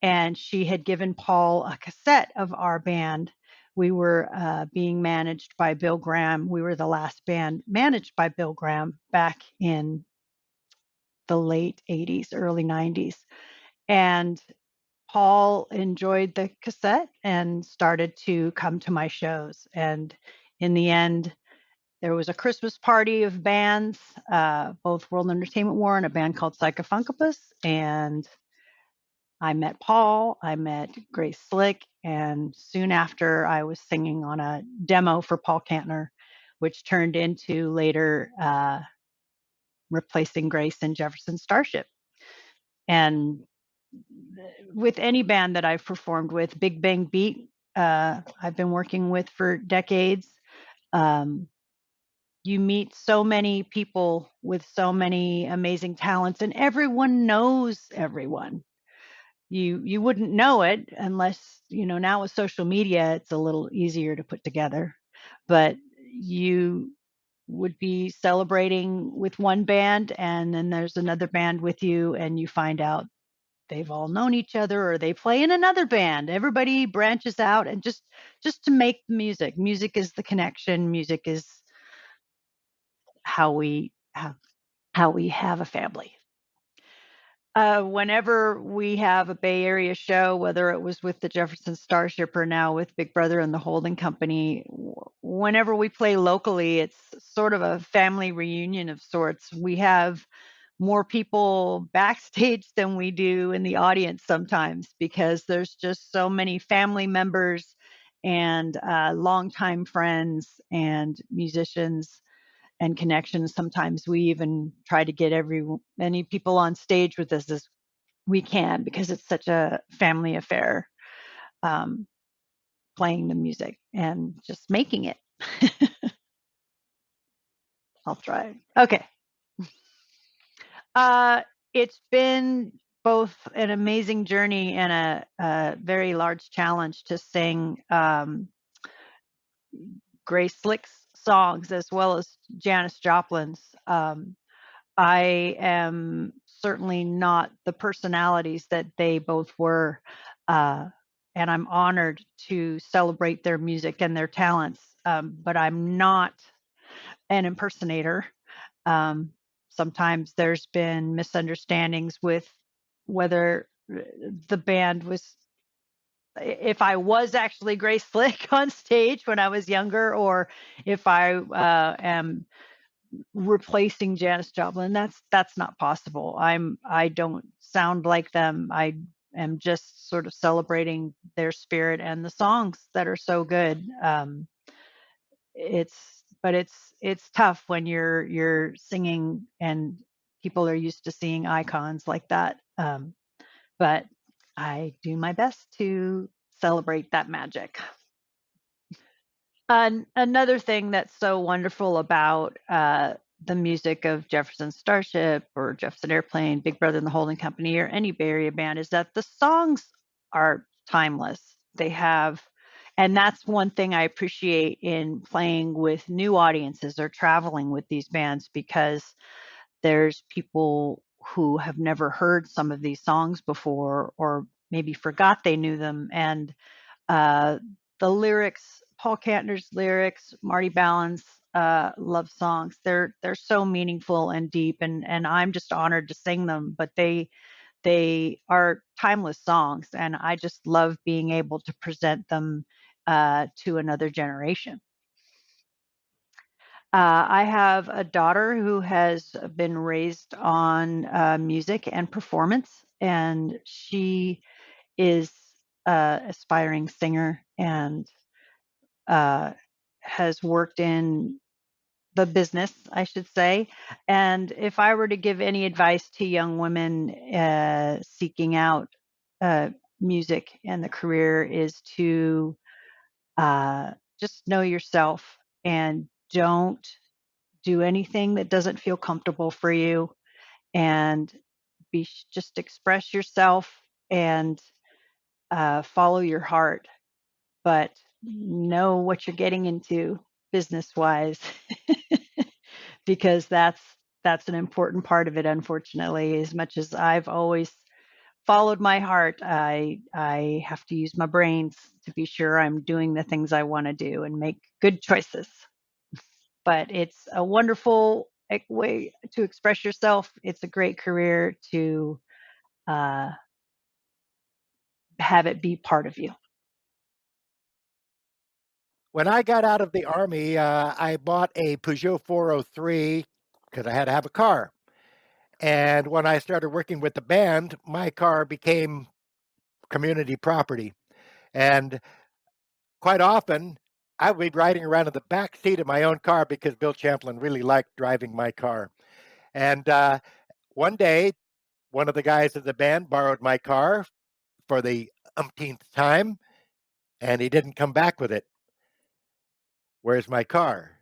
And she had given Paul a cassette of our band. We were being managed by Bill Graham. We were the last band managed by Bill Graham back in the late 80s, early 90s. And Paul enjoyed the cassette and started to come to my shows. And in the end, there was a Christmas party of bands, both World Entertainment War and a band called Psychofuncopus. And I met Paul, I met Grace Slick, and soon after I was singing on a demo for Paul Kantner, which turned into later replacing Grace in Jefferson Starship. And with any band that I've performed with, Big Bang Beat, I've been working with for decades. You meet so many people with so many amazing talents, and everyone knows everyone. You wouldn't know it unless, now with social media, it's a little easier to put together. But you would be celebrating with one band, and then there's another band with you, and you find out they've all known each other or they play in another band. Everybody branches out, and just to make music. Music is the connection. Music is how we have a family. Whenever we have a Bay Area show, whether it was with the Jefferson Starship or now with Big Brother and the Holding Company, whenever we play locally, it's sort of a family reunion of sorts. We have more people backstage than we do in the audience sometimes, because there's just so many family members and longtime friends and musicians and connections. Sometimes we even try to get many people on stage with us as we can, because it's such a family affair, playing the music and just making it. I'll try. Okay. It's been both an amazing journey and a very large challenge to sing Grace Slick's songs as well as Janis Joplin's. I am certainly not the personalities that they both were, and I'm honored to celebrate their music and their talents, but I'm not an impersonator. Sometimes there's been misunderstandings with whether the band was if I was actually Grace Slick on stage when I was younger, or if I am replacing Janis Joplin. That's not possible. I don't sound like them. I am just sort of celebrating their spirit and the songs that are so good. It's tough when you're singing and people are used to seeing icons like that. But I do my best to celebrate that magic. Another thing that's so wonderful about the music of Jefferson Starship or Jefferson Airplane, Big Brother and the Holding Company, or any Bay Area band is that the songs are timeless. And that's one thing I appreciate in playing with new audiences or traveling with these bands, because there's people who have never heard some of these songs before, or maybe forgot they knew them. And uh, the lyrics, Paul Kantner's lyrics, Marty Ballin's love songs, they're so meaningful and deep, and I'm just honored to sing them. But they are timeless songs, and I just love being able to present them to another generation. I have a daughter who has been raised on music and performance, and she is an aspiring singer and has worked in the business, I should say. And if I were to give any advice to young women seeking out music and the career, is to just know yourself and don't do anything that doesn't feel comfortable for you, and just express yourself and follow your heart, but know what you're getting into business wise, because that's an important part of it. Unfortunately, as much as I've always followed my heart, I have to use my brains to be sure I'm doing the things I want to do and make good choices. But it's a wonderful way to express yourself. It's a great career to uh, have it be part of you. When I got out of the Army, I bought a Peugeot 403 because I had to have a car. And when I started working with the band, my car became community property. And quite often, I would be riding around in the back seat of my own car because Bill Champlin really liked driving my car. And one day, one of the guys in the band borrowed my car for the umpteenth time, and he didn't come back with it. Where's my car?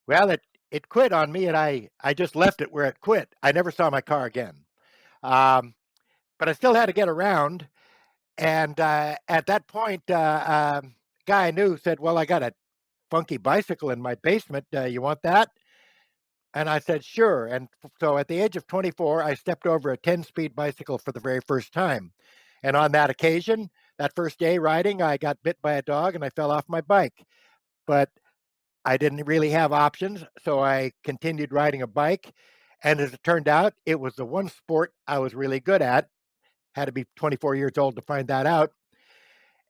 Well, it quit on me, and I just left it where it quit. I never saw my car again. But I still had to get around. And at that point, guy I knew said, "Well, I got a funky bicycle in my basement. You want that?" And I said, "Sure." And so at the age of 24, I stepped over a 10-speed bicycle for the very first time. And on that occasion, that first day riding, I got bit by a dog and I fell off my bike. But I didn't really have options, so I continued riding a bike. And as it turned out, it was the one sport I was really good at. Had to be 24 years old to find that out.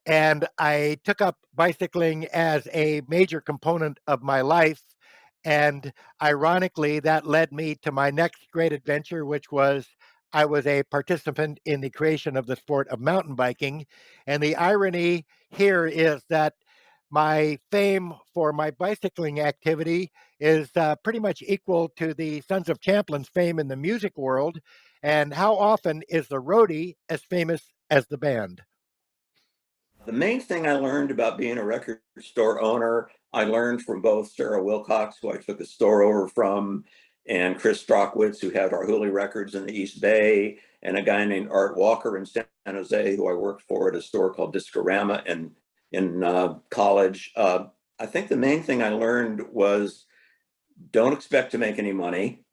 And I took up bicycling as a major component of my life. And ironically, that led me to my next great adventure, which was I was a participant in the creation of the sport of mountain biking. And the irony here is that my fame for my bicycling activity is pretty much equal to the Sons of Champlin's fame in the music world. And how often is the roadie as famous as the band? The main thing I learned about being a record store owner, I learned from both Sarah Wilcox, who I took the store over from, and Chris Strockwitz, who had our Hooley Records in the East Bay, and a guy named Art Walker in San Jose, who I worked for at a store called Discorama in college. I think the main thing I learned was don't expect to make any money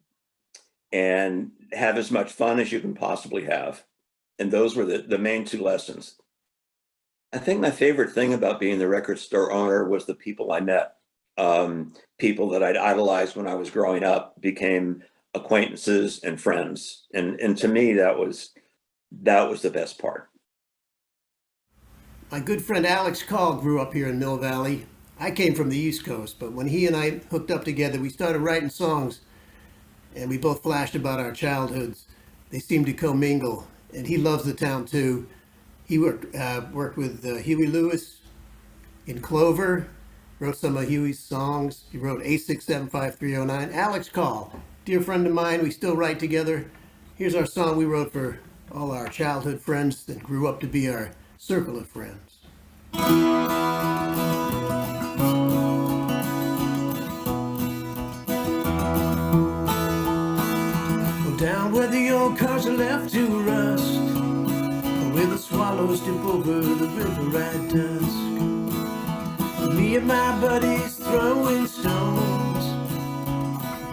and have as much fun as you can possibly have. And those were the main two lessons. I think my favorite thing about being the record store owner was the people I met. People that I'd idolized when I was growing up became acquaintances and friends. And to me, that was the best part. My good friend Alex Call grew up here in Mill Valley. I came from the East Coast, but when he and I hooked up together, we started writing songs, and we both flashed about our childhoods. They seemed to commingle, and he loves the town too. He worked with Huey Lewis in Clover, wrote some of Huey's songs. He wrote A675-309. Alex Call, dear friend of mine, we still write together. Here's our song we wrote for all our childhood friends that grew up to be our circle of friends. Well, down where the old cars are left to rust, where the swallows dip over the river at dusk, me and my buddies throwing stones,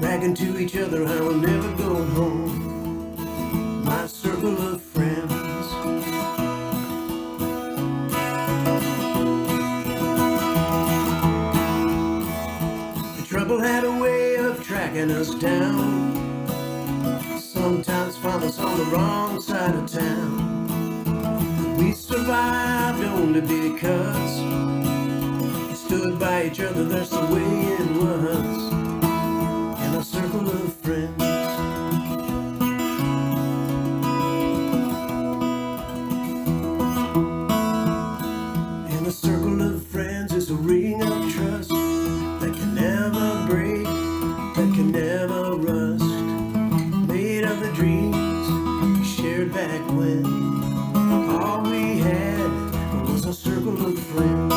bragging to each other how we'll never go home. My circle of friends. The trouble had a way of tracking us down, sometimes found us on the wrong side of town. We survived only because we stood by each other, that's the way it was, in a circle of friends. In a circle of friends is a ring of trust that can never break, that can never rust, made of the dreams we shared back when all we had was a circle of friends.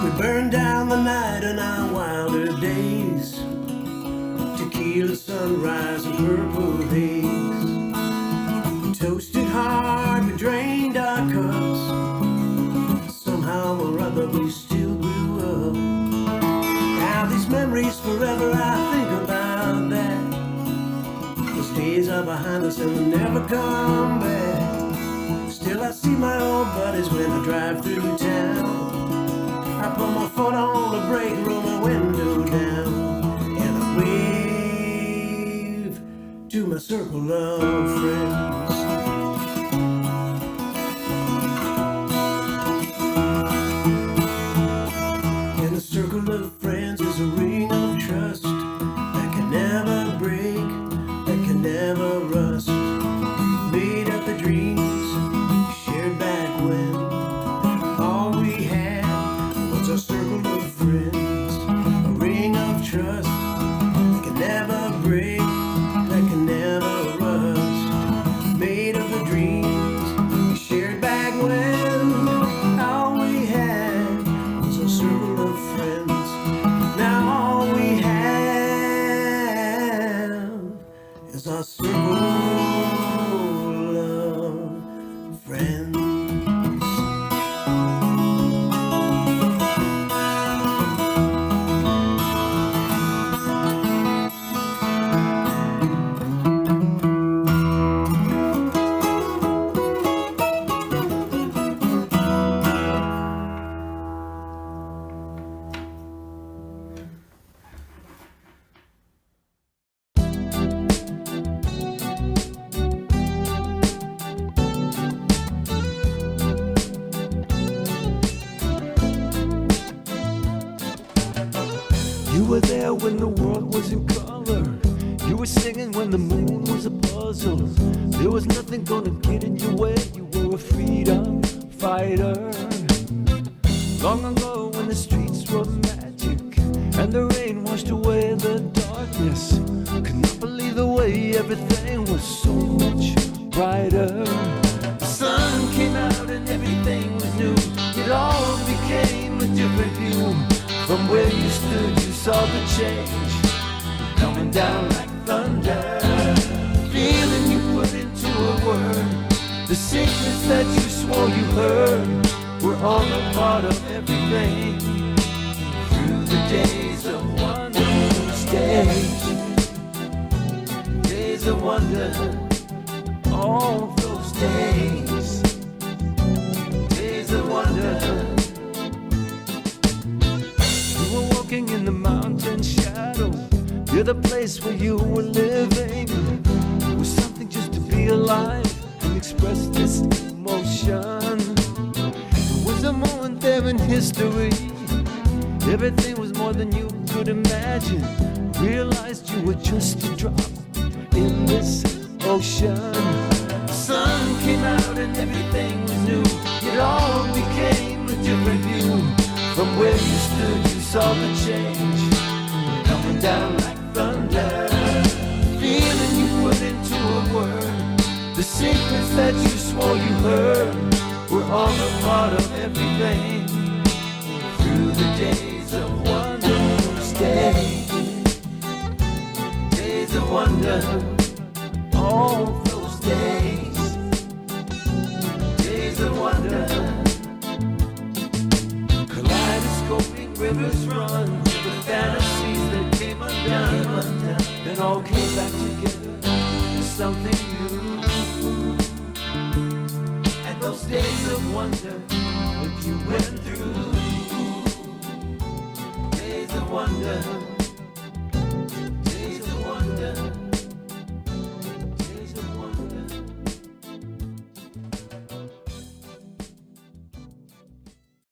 We burned down the night in our wilder days, tequila sunrise and purple haze. We toasted hard, we drained our cups, somehow or other we still grew up. Now these memories forever, I think about that. Those days are behind us and they'll never come back. Still I see my old buddies when I drive through town. I put my foot on the brake, roll my window down, and I wave to my circle of friends. And the circle of friends is a ring of trust that can never break, that can never rust, made of the dreams shared back when all we had was a circle of friends. A ring of trust that can never break, that can never rust, made of the dreams we shared back when all we had was a circle of friends. Now all we have is our circle of friends. You were there when the world was in color. You were singing when the moon was a puzzle. There was nothing gonna get in your way. You were a freedom fighter. Long ago when the streets were magic and the rain washed away the darkness, could not believe the way everything was so much brighter. The sun came out and everything was new. It all became a different view. From where you stood, you saw the change coming down like thunder. Feeling you put into a word, the secrets that you swore you heard were all a part of everything. Through the days of wonder, days of wonder, all those days of wonder. In the mountain shadow, you're the place where you were living. express this emotion. It was a moment there in history. Everything was more than you could imagine. Realized you were just a drop in this ocean. The sun came out and everything was new. It all became a different view. From where you stood, you saw the change coming down like thunder. Feeling you put into a word. The secrets that you swore you heard were all a part of everything. Through the days of wonder, those days of wonder, all those days of wonder. Kaleidoscoping rivers run, the fantasies that came undone, then all came back together as something new. And those days of wonder that you went through, days of wonder.